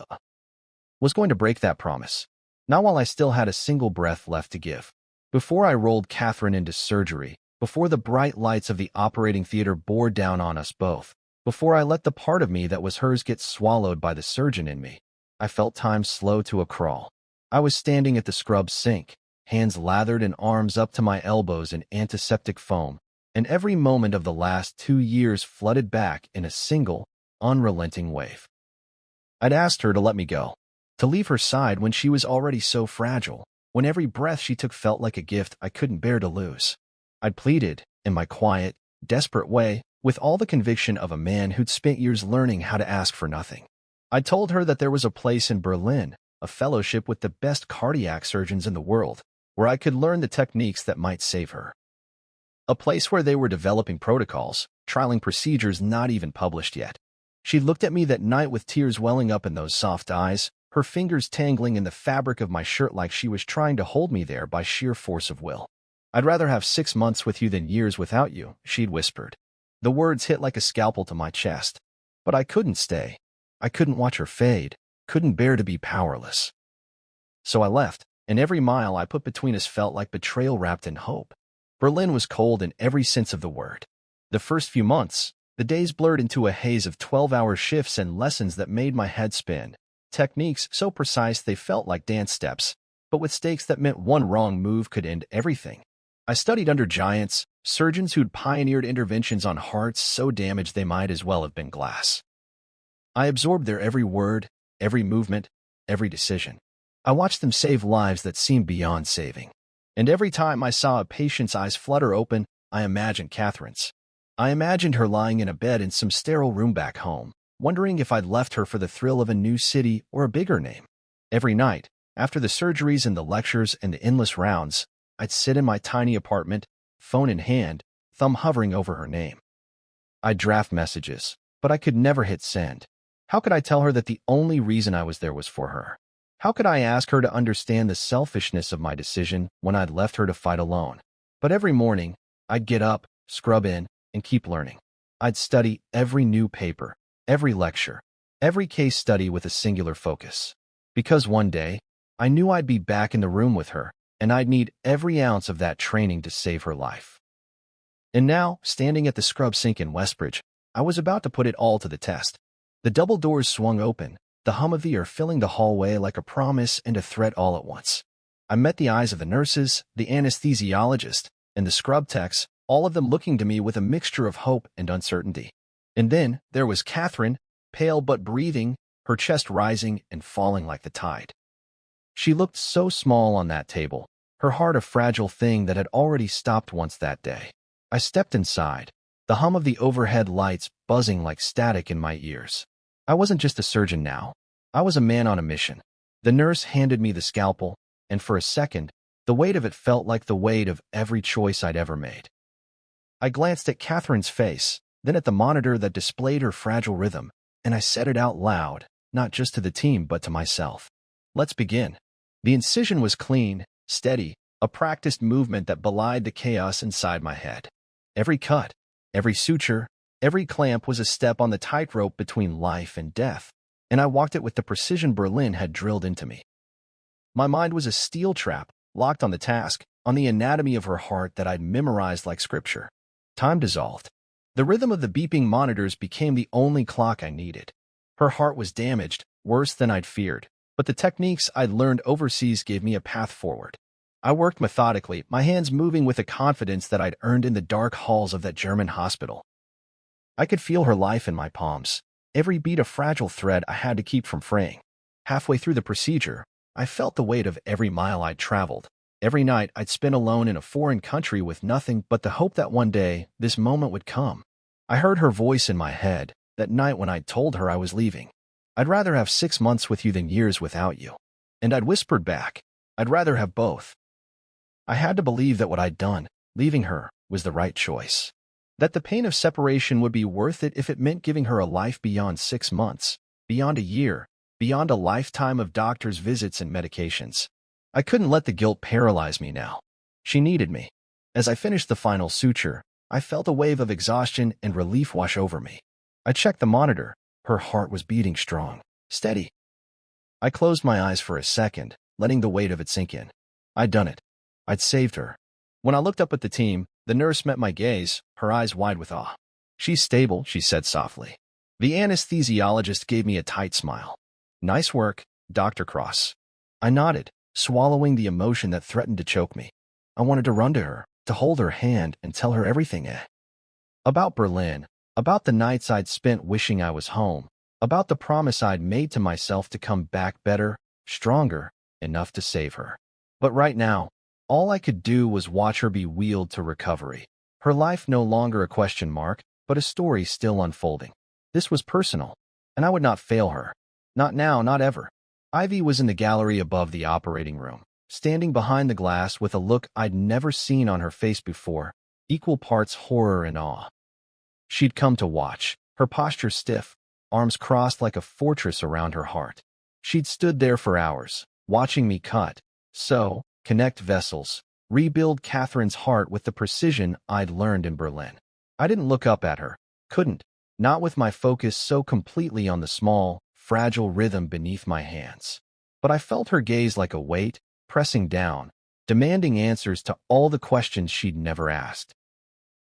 was going to break that promise. Not while I still had a single breath left to give. Before I rolled Catherine into surgery, before the bright lights of the operating theater bore down on us both, before I let the part of me that was hers get swallowed by the surgeon in me, I felt time slow to a crawl. I was standing at the scrub sink, hands lathered and arms up to my elbows in antiseptic foam, and every moment of the last 2 years flooded back in a single, unrelenting wave. I'd asked her to let me go, to leave her side when she was already so fragile, when every breath she took felt like a gift I couldn't bear to lose. I'd pleaded, in my quiet, desperate way, with all the conviction of a man who'd spent years learning how to ask for nothing. I told her that there was a place in Berlin, a fellowship with the best cardiac surgeons in the world, where I could learn the techniques that might save her. A place where they were developing protocols, trialing procedures not even published yet. She looked at me that night with tears welling up in those soft eyes, her fingers tangling in the fabric of my shirt like she was trying to hold me there by sheer force of will. "I'd rather have 6 months with you than years without you," she'd whispered. The words hit like a scalpel to my chest. But I couldn't stay. I couldn't watch her fade, couldn't bear to be powerless. So I left, and every mile I put between us felt like betrayal wrapped in hope. Berlin was cold in every sense of the word. The first few months, the days blurred into a haze of 12-hour shifts and lessons that made my head spin. Techniques so precise they felt like dance steps, but with stakes that meant one wrong move could end everything. I studied under giants, surgeons who'd pioneered interventions on hearts so damaged they might as well have been glass. I absorbed their every word, every movement, every decision. I watched them save lives that seemed beyond saving. And every time I saw a patient's eyes flutter open, I imagined Catherine's. I imagined her lying in a bed in some sterile room back home, wondering if I'd left her for the thrill of a new city or a bigger name. Every night, after the surgeries and the lectures and the endless rounds, I'd sit in my tiny apartment, phone in hand, thumb hovering over her name. I'd draft messages, but I could never hit send. How could I tell her that the only reason I was there was for her? How could I ask her to understand the selfishness of my decision when I'd left her to fight alone? But every morning, I'd get up, scrub in, and keep learning. I'd study every new paper, every lecture, every case study with a singular focus. Because one day, I knew I'd be back in the room with her, and I'd need every ounce of that training to save her life. And now, standing at the scrub sink in Westbridge, I was about to put it all to the test. The double doors swung open, the hum of the air filling the hallway like a promise and a threat all at once. I met the eyes of the nurses, the anesthesiologist, and the scrub techs, all of them looking to me with a mixture of hope and uncertainty. And then there was Catherine, pale but breathing, her chest rising and falling like the tide. She looked so small on that table, her heart a fragile thing that had already stopped once that day. I stepped inside, the hum of the overhead lights buzzing like static in my ears. I wasn't just a surgeon now. I was a man on a mission. The nurse handed me the scalpel, and for a second, the weight of it felt like the weight of every choice I'd ever made. I glanced at Catherine's face, then at the monitor that displayed her fragile rhythm, and I said it out loud, not just to the team but to myself. "Let's begin." The incision was clean, steady, a practiced movement that belied the chaos inside my head. Every cut, every suture, every clamp was a step on the tightrope between life and death, and I walked it with the precision Berlin had drilled into me. My mind was a steel trap, locked on the task, on the anatomy of her heart that I'd memorized like scripture. Time dissolved. The rhythm of the beeping monitors became the only clock I needed. Her heart was damaged, worse than I'd feared, but the techniques I'd learned overseas gave me a path forward. I worked methodically, my hands moving with a confidence that I'd earned in the dark halls of that German hospital. I could feel her life in my palms, every beat a fragile thread I had to keep from fraying. Halfway through the procedure, I felt the weight of every mile I'd traveled, every night I'd spent alone in a foreign country with nothing but the hope that one day this moment would come. I heard her voice in my head, that night when I'd told her I was leaving. "I'd rather have 6 months with you than years without you." And I'd whispered back, "I'd rather have both." I had to believe that what I'd done, leaving her, was the right choice. That the pain of separation would be worth it if it meant giving her a life beyond 6 months, beyond a year, beyond a lifetime of doctor's visits and medications. I couldn't let the guilt paralyze me now. She needed me. As I finished the final suture, I felt a wave of exhaustion and relief wash over me. I checked the monitor. Her heart was beating strong, steady. I closed my eyes for a second, letting the weight of it sink in. I'd done it. I'd saved her. When I looked up at the team, the nurse met my gaze, her eyes wide with awe. "She's stable," she said softly. The anesthesiologist gave me a tight smile. "Nice work, Dr. Cross." I nodded, swallowing the emotion that threatened to choke me. I wanted to run to her, to hold her hand and tell her everything. About Berlin, about the nights I'd spent wishing I was home, about the promise I'd made to myself to come back better, stronger, enough to save her. But right now, all I could do was watch her be wheeled to recovery. Her life no longer a question mark, but a story still unfolding. This was personal, and I would not fail her. Not now, not ever. Ivy was in the gallery above the operating room, standing behind the glass with a look I'd never seen on her face before, equal parts horror and awe. She'd come to watch, her posture stiff, arms crossed like a fortress around her heart. She'd stood there for hours, watching me cut, sew, connect vessels, rebuild Catherine's heart with the precision I'd learned in Berlin. I didn't look up at her, couldn't, not with my focus so completely on the small, fragile rhythm beneath my hands. But I felt her gaze like a weight, pressing down, demanding answers to all the questions she'd never asked.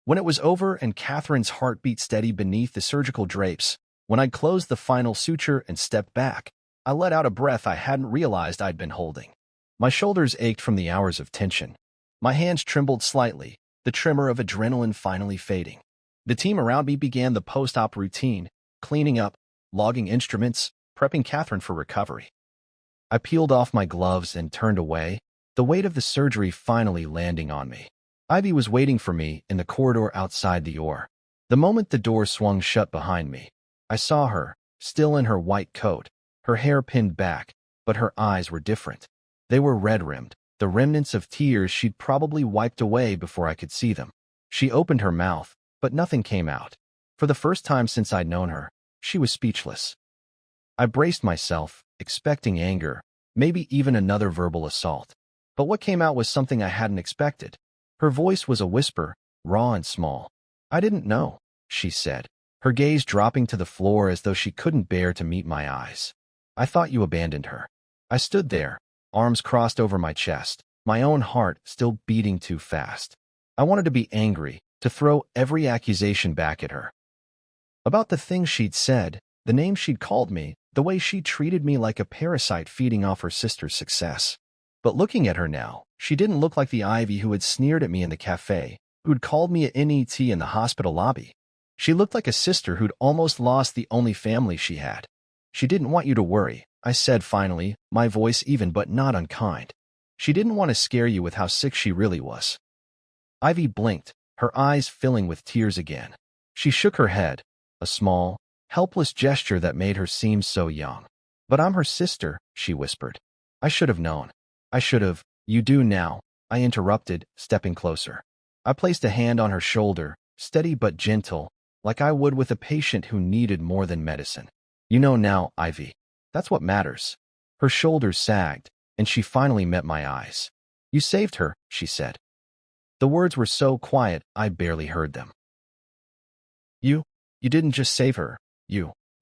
When it was over and Catherine's heart beat steady beneath the surgical drapes, when I'd closed the final suture and stepped back, I let out a breath I hadn't realized I'd been holding. My shoulders ached from the hours of tension. My hands trembled slightly, the tremor of adrenaline finally fading. The team around me began the post-op routine, cleaning up, logging instruments, prepping Catherine for recovery. I peeled off my gloves and turned away, the weight of the surgery finally landing on me. Ivy was waiting for me in the corridor outside the OR. The moment the door swung shut behind me, I saw her, still in her white coat, her hair pinned back, but her eyes were different. They were red-rimmed, the remnants of tears she'd probably wiped away before I could see them. She opened her mouth, but nothing came out. For the first time since I'd known her, she was speechless. I braced myself, expecting anger, maybe even another verbal assault. But what came out was something I hadn't expected. Her voice was a whisper, raw and small. "I didn't know," she said, her gaze dropping to the floor as though she couldn't bear to meet my eyes. "I thought you abandoned her." I stood there, arms crossed over my chest, my own heart still beating too fast. I wanted to be angry, to throw every accusation back at her. About the things she'd said, the names she'd called me, the way she treated me like a parasite feeding off her sister's success. But looking at her now, she didn't look like the Ivy who had sneered at me in the cafe, who'd called me a NET in the hospital lobby. She looked like a sister who'd almost lost the only family she had. "She didn't want you to worry," I said finally, my voice even but not unkind. "She didn't want to scare you with how sick she really was." Ivy blinked, her eyes filling with tears again. She shook her head, a small, helpless gesture that made her seem so young. "But I'm her sister," she whispered. "I should have known. I should have." "You do now," I interrupted, stepping closer. I placed a hand on her shoulder, steady but gentle, like I would with a patient who needed more than medicine. "You know now, Ivy. That's what matters." Her shoulders sagged, and she finally met my eyes. "You saved her," she said. The words were so quiet, I barely heard them. You didn't just save her.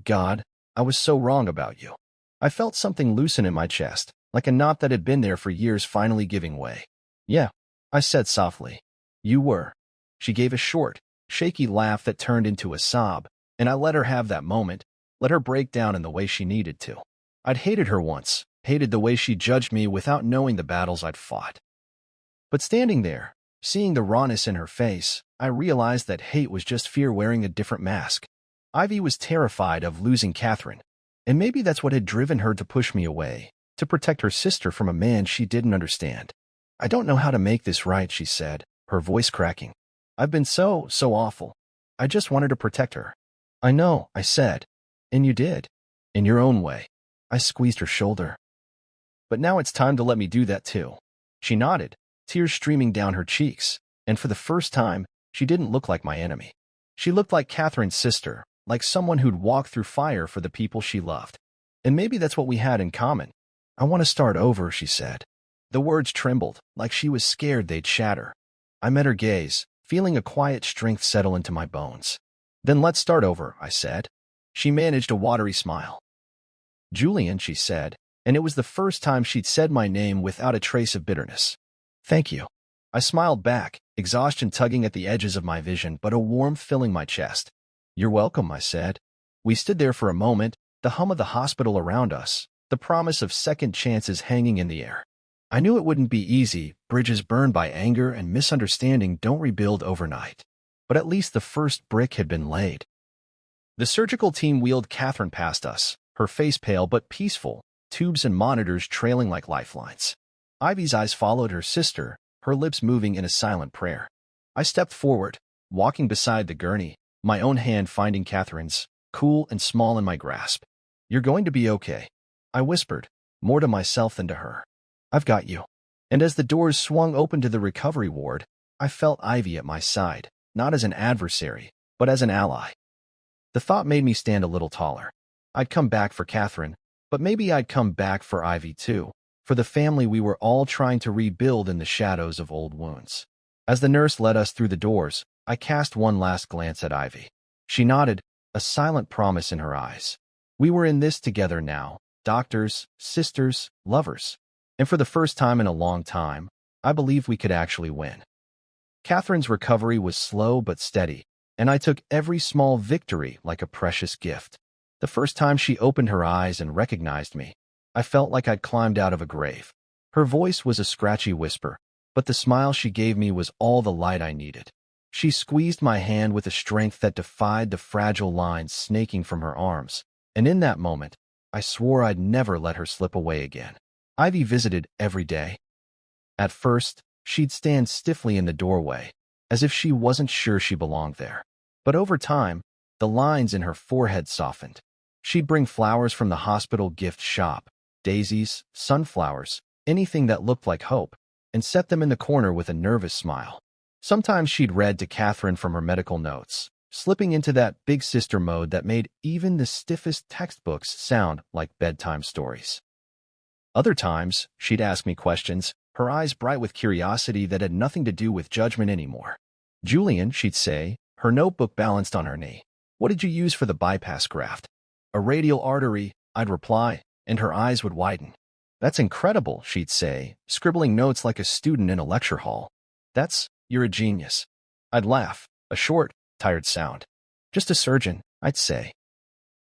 God, I was so wrong about you." I felt something loosen in my chest, like a knot that had been there for years finally giving way. "Yeah," I said softly. "You were." She gave a short, shaky laugh that turned into a sob, and I let her have that moment, let her break down in the way she needed to. I'd hated her once, hated the way she judged me without knowing the battles I'd fought. But standing there, seeing the rawness in her face, I realized that hate was just fear wearing a different mask. Ivy was terrified of losing Catherine, and maybe that's what had driven her to push me away, to protect her sister from a man she didn't understand. "I don't know how to make this right," she said, her voice cracking. "I've been so awful. I just wanted to protect her." "I know," I said. "And you did. In your own way." I squeezed her shoulder. "But now it's time to let me do that too." She nodded, tears streaming down her cheeks, and for the first time, she didn't look like my enemy. She looked like Catherine's sister, like someone who'd walked through fire for the people she loved. And maybe that's what we had in common. I want to start over, she said. The words trembled, like she was scared they'd shatter. I met her gaze, feeling a quiet strength settle into my bones. Then let's start over, I said. She managed a watery smile. Julian, she said, and it was the first time she'd said my name without a trace of bitterness. Thank you. I smiled back, exhaustion tugging at the edges of my vision, but a warmth filling my chest. You're welcome, I said. We stood there for a moment, the hum of the hospital around us, the promise of second chances hanging in the air. I knew it wouldn't be easy. Bridges burned by anger and misunderstanding don't rebuild overnight. But at least the first brick had been laid. The surgical team wheeled Catherine past us, her face pale but peaceful, tubes and monitors trailing like lifelines. Ivy's eyes followed her sister, her lips moving in a silent prayer. I stepped forward, walking beside the gurney, my own hand finding Catherine's, cool and small in my grasp. You're going to be okay, I whispered, more to myself than to her. I've got you. And as the doors swung open to the recovery ward, I felt Ivy at my side, not as an adversary, but as an ally. The thought made me stand a little taller. I'd come back for Catherine, but maybe I'd come back for Ivy too, for the family we were all trying to rebuild in the shadows of old wounds. As the nurse led us through the doors, I cast one last glance at Ivy. She nodded, a silent promise in her eyes. We were in this together now, doctors, sisters, lovers. And for the first time in a long time, I believed we could actually win. Catherine's recovery was slow but steady, and I took every small victory like a precious gift. The first time she opened her eyes and recognized me, I felt like I'd climbed out of a grave. Her voice was a scratchy whisper, but the smile she gave me was all the light I needed. She squeezed my hand with a strength that defied the fragile lines snaking from her arms, and in that moment, I swore I'd never let her slip away again. Ivy visited every day. At first, she'd stand stiffly in the doorway, as if she wasn't sure she belonged there. But over time, the lines in her forehead softened. She'd bring flowers from the hospital gift shop, daisies, sunflowers, anything that looked like hope, and set them in the corner with a nervous smile. Sometimes she'd read to Catherine from her medical notes, slipping into that big sister mode that made even the stiffest textbooks sound like bedtime stories. Other times, she'd ask me questions, her eyes bright with curiosity that had nothing to do with judgment anymore. Julian, she'd say, her notebook balanced on her knee. What did you use for the bypass graft? A radial artery, I'd reply, and her eyes would widen. That's incredible, she'd say, scribbling notes like a student in a lecture hall. You're a genius. I'd laugh, a short, tired sound. Just a surgeon, I'd say.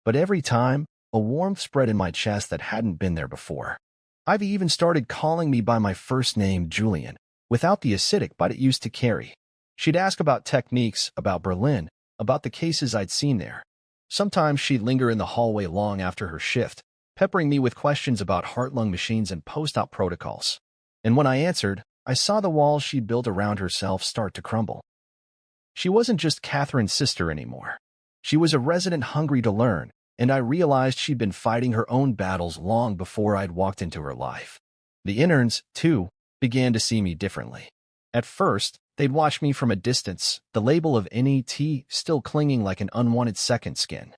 But every time, a warmth spread in my chest that hadn't been there before. Ivy even started calling me by my first name, Julian, without the acidic bite it used to carry. She'd ask about techniques, about Berlin, about the cases I'd seen there. Sometimes she'd linger in the hallway long after her shift, peppering me with questions about heart-lung machines and post-op protocols. And when I answered, I saw the walls she'd built around herself start to crumble. She wasn't just Catherine's sister anymore. She was a resident hungry to learn, and I realized she'd been fighting her own battles long before I'd walked into her life. The interns, too, began to see me differently. At first, they'd watch me from a distance, the label of NET still clinging like an unwanted second skin.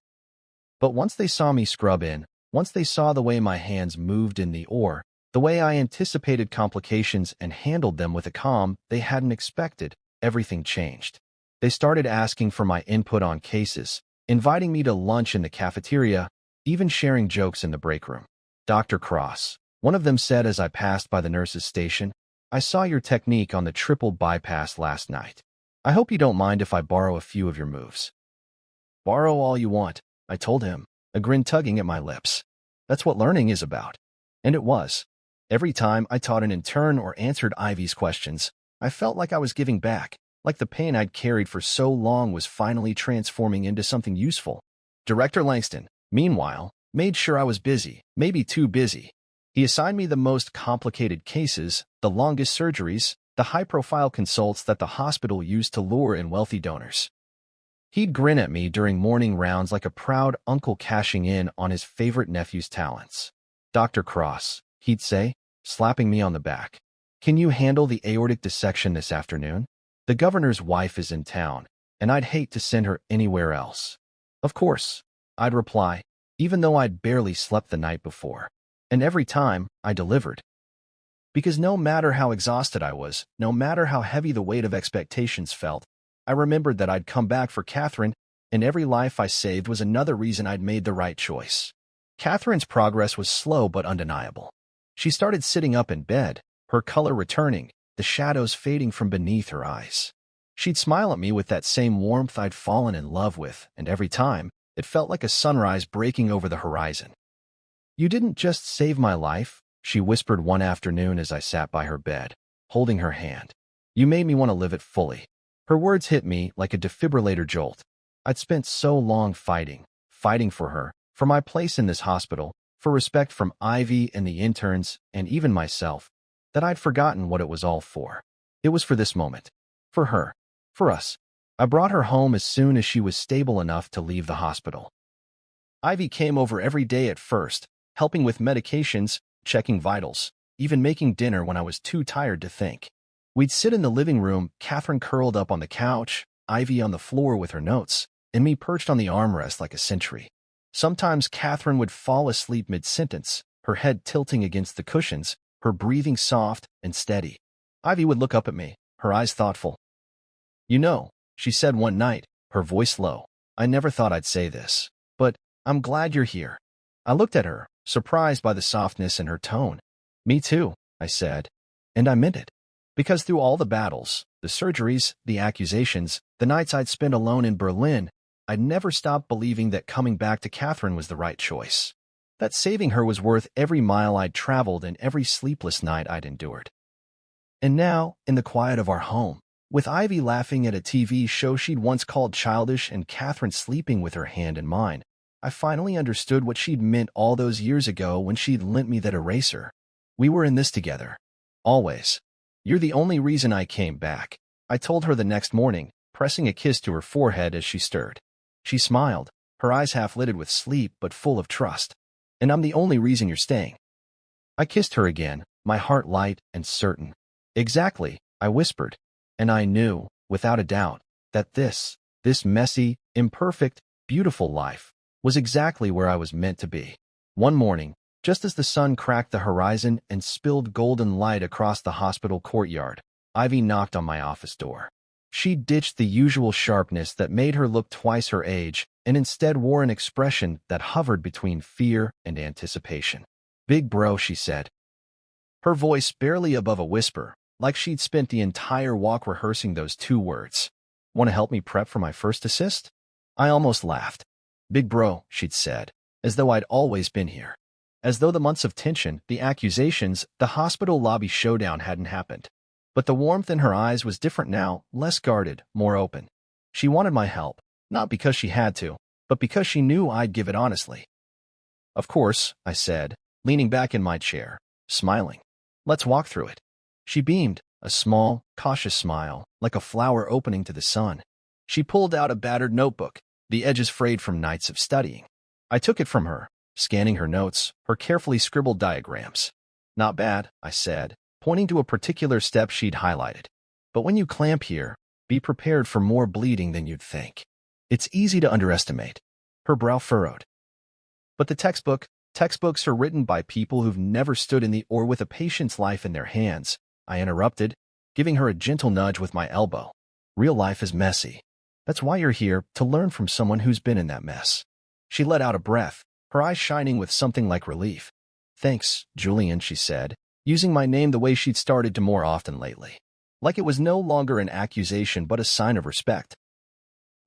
But once they saw me scrub in, once they saw the way my hands moved in the OR, the way I anticipated complications and handled them with a calm they hadn't expected, everything changed. They started asking for my input on cases, inviting me to lunch in the cafeteria, even sharing jokes in the break room. Dr. Cross, one of them said as I passed by the nurse's station, I saw your technique on the triple bypass last night. I hope you don't mind if I borrow a few of your moves. Borrow all you want, I told him, a grin tugging at my lips. That's what learning is about. And it was. Every time I taught an intern or answered Ivy's questions, I felt like I was giving back, like the pain I'd carried for so long was finally transforming into something useful. Director Langston, meanwhile, made sure I was busy, maybe too busy. He assigned me the most complicated cases, the longest surgeries, the high-profile consults that the hospital used to lure in wealthy donors. He'd grin at me during morning rounds like a proud uncle cashing in on his favorite nephew's talents. Dr. Cross, he'd say, slapping me on the back. Can you handle the aortic dissection this afternoon? The governor's wife is in town, and I'd hate to send her anywhere else. Of course, I'd reply, even though I'd barely slept the night before. And every time, I delivered. Because no matter how exhausted I was, no matter how heavy the weight of expectations felt, I remembered that I'd come back for Catherine, and every life I saved was another reason I'd made the right choice. Catherine's progress was slow but undeniable. She started sitting up in bed, her color returning, the shadows fading from beneath her eyes. She'd smile at me with that same warmth I'd fallen in love with, and every time, it felt like a sunrise breaking over the horizon. "You didn't just save my life," she whispered one afternoon as I sat by her bed, holding her hand. "You made me want to live it fully." Her words hit me like a defibrillator jolt. I'd spent so long fighting for her, for my place in this hospital, for respect from Ivy and the interns, and even myself, that I'd forgotten what it was all for. It was for this moment. For her. For us. I brought her home as soon as she was stable enough to leave the hospital. Ivy came over every day at first, helping with medications, checking vitals, even making dinner when I was too tired to think. We'd sit in the living room, Catherine curled up on the couch, Ivy on the floor with her notes, and me perched on the armrest like a sentry. Sometimes Catherine would fall asleep mid-sentence, her head tilting against the cushions, her breathing soft and steady. Ivy would look up at me, her eyes thoughtful. "You know," she said one night, her voice low, "I never thought I'd say this, but I'm glad you're here." I looked at her, surprised by the softness in her tone. "Me too," I said, and I meant it. Because through all the battles, the surgeries, the accusations, the nights I'd spent alone in Berlin, I'd never stopped believing that coming back to Catherine was the right choice. That saving her was worth every mile I'd traveled and every sleepless night I'd endured. And now, in the quiet of our home, with Ivy laughing at a TV show she'd once called childish and Catherine sleeping with her hand in mine, I finally understood what she'd meant all those years ago when she'd lent me that eraser. We were in this together. Always. "You're the only reason I came back," I told her the next morning, pressing a kiss to her forehead as she stirred. She smiled, her eyes half-lidded with sleep but full of trust. "And I'm the only reason you're staying." I kissed her again, my heart light and certain. "Exactly," I whispered. And I knew, without a doubt, that this messy, imperfect, beautiful life was exactly where I was meant to be. One morning, just as the sun cracked the horizon and spilled golden light across the hospital courtyard, Ivy knocked on my office door. She ditched the usual sharpness that made her look twice her age and instead wore an expression that hovered between fear and anticipation. "Big bro," she said. Her voice barely above a whisper, like she'd spent the entire walk rehearsing those two words. "Want to help me prep for my first assist?" I almost laughed. "Big bro," she'd said, as though I'd always been here. As though the months of tension, the accusations, the hospital lobby showdown hadn't happened. But the warmth in her eyes was different now, less guarded, more open. She wanted my help, not because she had to, but because she knew I'd give it honestly. "Of course," I said, leaning back in my chair, smiling. "Let's walk through it." She beamed, a small, cautious smile, like a flower opening to the sun. She pulled out a battered notebook, the edges frayed from nights of studying. I took it from her, scanning her notes, her carefully scribbled diagrams. "Not bad," I said, pointing to a particular step she'd highlighted. "But when you clamp here, be prepared for more bleeding than you'd think. It's easy to underestimate." Her brow furrowed. "But the textbooks are written by people who've never stood in the or with a patient's life in their hands," I interrupted, giving her a gentle nudge with my elbow. "Real life is messy. That's why you're here, to learn from someone who's been in that mess." She let out a breath, her eyes shining with something like relief. "Thanks, Julian," she said, using my name the way she'd started to more often lately. Like it was no longer an accusation but a sign of respect.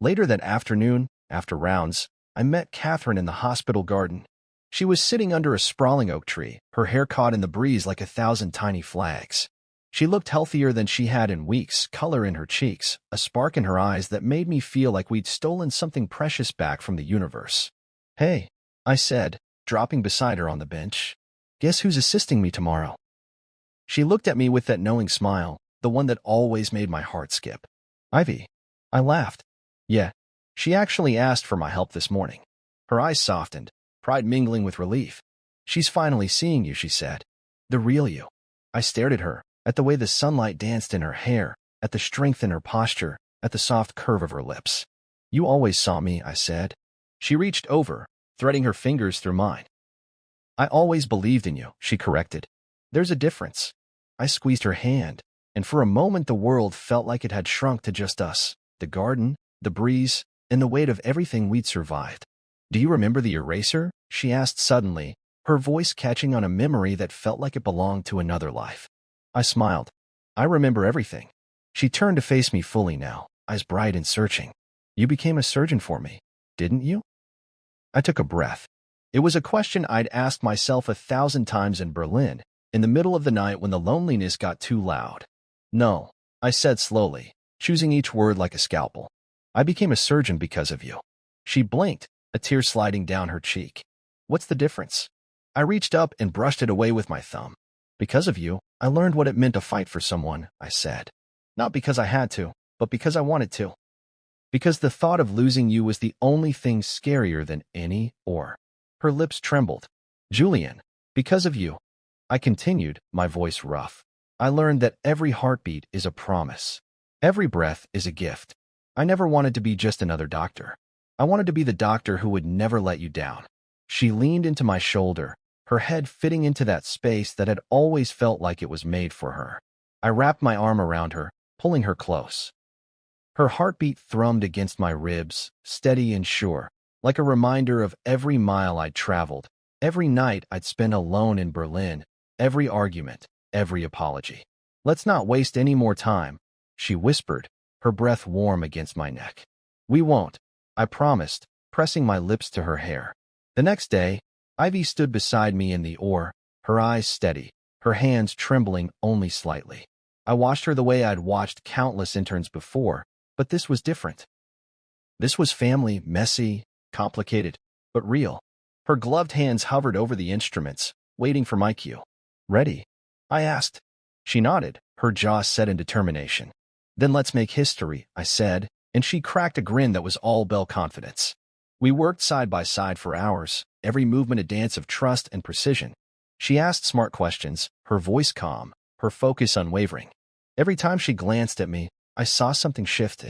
Later that afternoon, after rounds, I met Catherine in the hospital garden. She was sitting under a sprawling oak tree, her hair caught in the breeze like 1,000 tiny flags. She looked healthier than she had in weeks, color in her cheeks, a spark in her eyes that made me feel like we'd stolen something precious back from the universe. "Hey," I said, dropping beside her on the bench. "Guess who's assisting me tomorrow?" She looked at me with that knowing smile, the one that always made my heart skip. "Ivy." I laughed. "Yeah, she actually asked for my help this morning." Her eyes softened, pride mingling with relief. "She's finally seeing you," she said. "The real you." I stared at her, at the way the sunlight danced in her hair, at the strength in her posture, at the soft curve of her lips. "You always saw me," I said. She reached over, threading her fingers through mine. I always believed in you, she corrected. There's a difference. I squeezed her hand, and for a moment the world felt like it had shrunk to just us, the garden, the breeze, and the weight of everything we'd survived. Do you remember the eraser? She asked suddenly, her voice catching on a memory that felt like it belonged to another life. I smiled. I remember everything. She turned to face me fully now, eyes bright and searching. You became a surgeon for me, didn't you? I took a breath. It was a question I'd asked myself 1,000 times in Berlin, in the middle of the night when the loneliness got too loud. No, I said slowly, choosing each word like a scalpel. I became a surgeon because of you. She blinked, a tear sliding down her cheek. What's the difference? I reached up and brushed it away with my thumb. Because of you, I learned what it meant to fight for someone, I said. Not because I had to, but because I wanted to. Because the thought of losing you was the only thing scarier than any or. Her lips trembled. Julian, because of you. I continued, my voice rough. I learned that every heartbeat is a promise. Every breath is a gift. I never wanted to be just another doctor. I wanted to be the doctor who would never let you down. She leaned into my shoulder, her head fitting into that space that had always felt like it was made for her. I wrapped my arm around her, pulling her close. Her heartbeat thrummed against my ribs, steady and sure, like a reminder of every mile I'd traveled, every night I'd spent alone in Berlin, every argument, every apology. Let's not waste any more time, she whispered, her breath warm against my neck. We won't, I promised, pressing my lips to her hair. The next day, Ivy stood beside me in the OR, her eyes steady, her hands trembling only slightly. I watched her the way I'd watched countless interns before, but this was different. This was family, messy, complicated, but real. Her gloved hands hovered over the instruments, waiting for my cue. Ready? I asked. She nodded, her jaw set in determination. Then let's make history, I said, and she cracked a grin that was all bell confidence. We worked side by side for hours, every movement a dance of trust and precision. She asked smart questions, her voice calm, her focus unwavering. Every time she glanced at me, I saw something shift.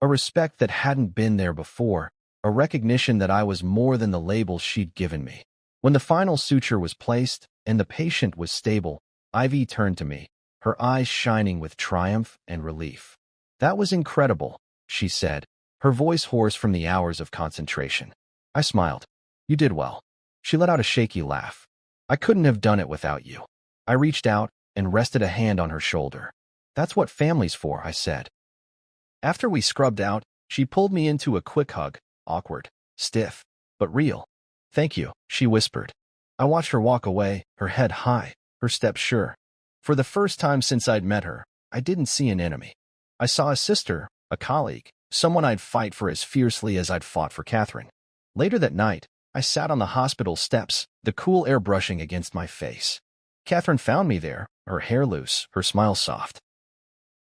A respect that hadn't been there before, a recognition that I was more than the label she'd given me. When the final suture was placed and the patient was stable, Ivy turned to me, her eyes shining with triumph and relief. That was incredible, she said, her voice hoarse from the hours of concentration. I smiled. You did well. She let out a shaky laugh. I couldn't have done it without you. I reached out and rested a hand on her shoulder. That's what family's for, I said. After we scrubbed out, she pulled me into a quick hug, awkward, stiff, but real. Thank you, she whispered. I watched her walk away, her head high, her step sure. For the first time since I'd met her, I didn't see an enemy. I saw a sister, a colleague, someone I'd fight for as fiercely as I'd fought for Catherine. Later that night, I sat on the hospital steps, the cool air brushing against my face. Catherine found me there, her hair loose, her smile soft.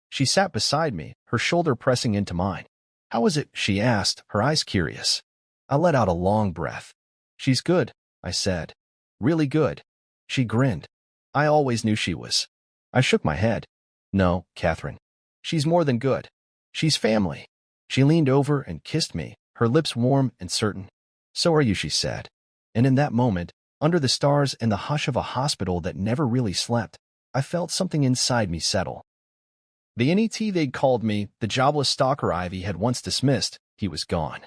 She sat beside me, her shoulder pressing into mine. How is it? She asked, her eyes curious. I let out a long breath. She's good, I said. Really good. She grinned. I always knew she was. I shook my head. No, Catherine. She's more than good. She's family. She leaned over and kissed me, her lips warm and certain. So are you, she said. And in that moment, under the stars and the hush of a hospital that never really slept, I felt something inside me settle. The NET they'd called me, the jobless stalker Ivy had once dismissed, he was gone.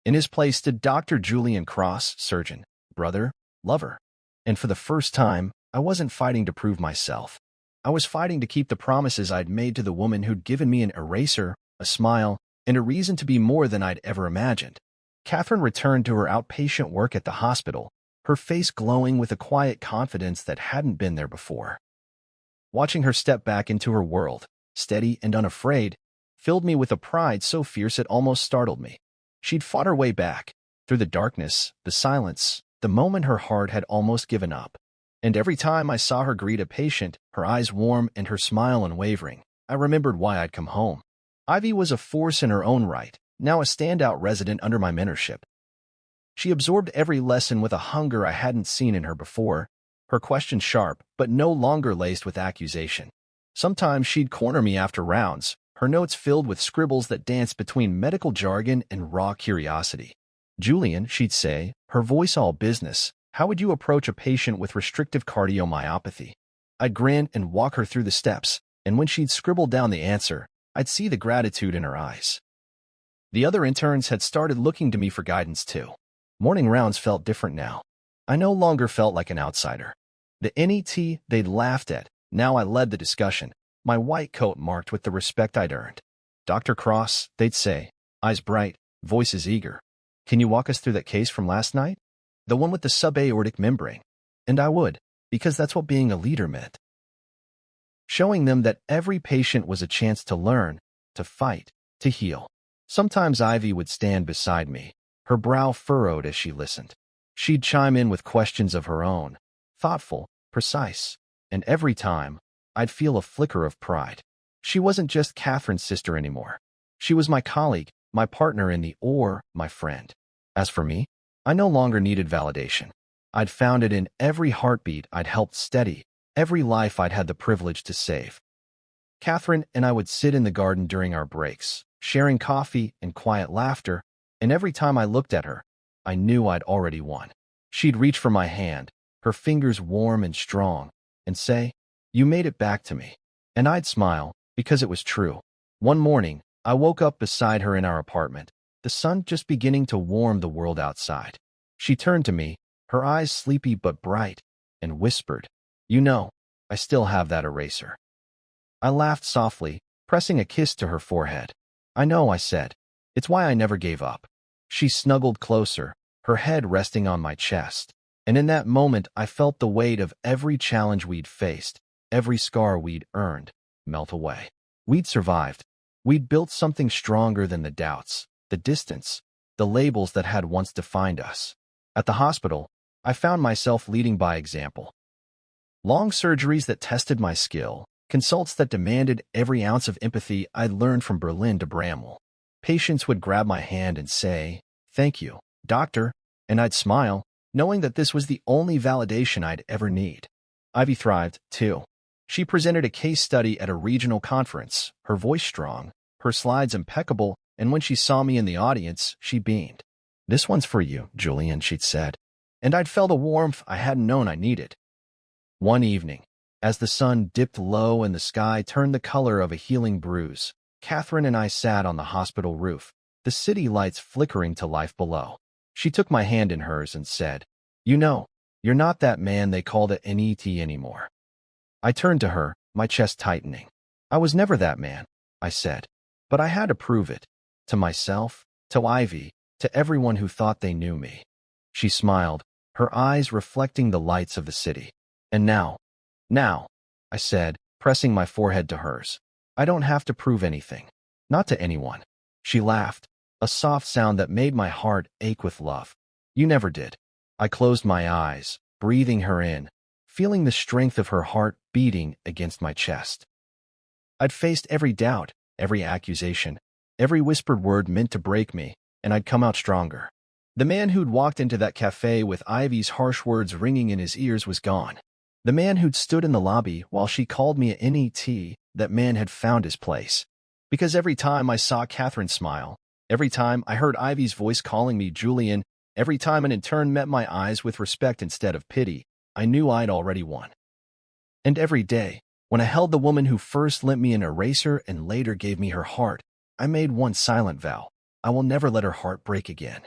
In his place stood Dr. Julian Cross, surgeon, brother, lover. And for the first time, I wasn't fighting to prove myself. I was fighting to keep the promises I'd made to the woman who'd given me an eraser, a smile, and a reason to be more than I'd ever imagined. Catherine returned to her outpatient work at the hospital, her face glowing with a quiet confidence that hadn't been there before. Watching her step back into her world, steady and unafraid, filled me with a pride so fierce it almost startled me. She'd fought her way back, through the darkness, the silence, the moment her heart had almost given up. And every time I saw her greet a patient, her eyes warm and her smile unwavering, I remembered why I'd come home. Ivy was a force in her own right, now a standout resident under my mentorship. She absorbed every lesson with a hunger I hadn't seen in her before, her questions sharp, but no longer laced with accusation. Sometimes she'd corner me after rounds, her notes filled with scribbles that danced between medical jargon and raw curiosity. Julian, she'd say, her voice all business, how would you approach a patient with restrictive cardiomyopathy? I'd grin and walk her through the steps, and when she'd scribble down the answer, I'd see the gratitude in her eyes. The other interns had started looking to me for guidance too. Morning rounds felt different now. I no longer felt like an outsider. The NET they'd laughed at, now I led the discussion, my white coat marked with the respect I'd earned. Dr. Cross, they'd say, eyes bright, voices eager. Can you walk us through that case from last night? The one with the subaortic membrane. And I would, because that's what being a leader meant. Showing them that every patient was a chance to learn, to fight, to heal. Sometimes Ivy would stand beside me, her brow furrowed as she listened. She'd chime in with questions of her own, thoughtful, precise, and every time, I'd feel a flicker of pride. She wasn't just Catherine's sister anymore. She was my colleague, my partner in the or my friend. As for me, I no longer needed validation. I'd found it in every heartbeat I'd helped steady, every life I'd had the privilege to save. Catherine and I would sit in the garden during our breaks, sharing coffee and quiet laughter, and every time I looked at her, I knew I'd already won. She'd reach for my hand, her fingers warm and strong, and say, "You made it back to me." And I'd smile, because it was true. One morning, I woke up beside her in our apartment, the sun just beginning to warm the world outside. She turned to me, her eyes sleepy but bright, and whispered, "You know, I still have that eraser." I laughed softly, pressing a kiss to her forehead. "I know," I said. "It's why I never gave up." She snuggled closer, her head resting on my chest. And in that moment, I felt the weight of every challenge we'd faced, every scar we'd earned, melt away. We'd survived. We'd built something stronger than the doubts, the distance, the labels that had once defined us. At the hospital, I found myself leading by example. Long surgeries that tested my skill, consults that demanded every ounce of empathy I'd learned from Berlin to Bramwell. Patients would grab my hand and say, "Thank you, doctor," and I'd smile, knowing that this was the only validation I'd ever need. Ivy thrived, too. She presented a case study at a regional conference, her voice strong, her slides impeccable, and when she saw me in the audience, she beamed. "This one's for you, Julian," she'd said. And I'd felt a warmth I hadn't known I needed. One evening, as the sun dipped low and the sky turned the color of a healing bruise, Catherine and I sat on the hospital roof, the city lights flickering to life below. She took my hand in hers and said, "You know, you're not that man they call the NET anymore." I turned to her, my chest tightening. "I was never that man," I said. But I had to prove it. To myself, to Ivy, to everyone who thought they knew me. She smiled, her eyes reflecting the lights of the city. "And now, I said, pressing my forehead to hers, "I don't have to prove anything. Not to anyone." She laughed, a soft sound that made my heart ache with love. "You never did." I closed my eyes, breathing her in, feeling the strength of her heart beating against my chest. I'd faced every doubt, every accusation, every whispered word meant to break me, and I'd come out stronger. The man who'd walked into that cafe with Ivy's harsh words ringing in his ears was gone. The man who'd stood in the lobby while she called me a NET, that man had found his place. Because every time I saw Catherine smile, every time I heard Ivy's voice calling me Julian, every time an intern met my eyes with respect instead of pity, I knew I'd already won. And every day, when I held the woman who first lent me an eraser and later gave me her heart, I made one silent vow. I will never let her heart break again.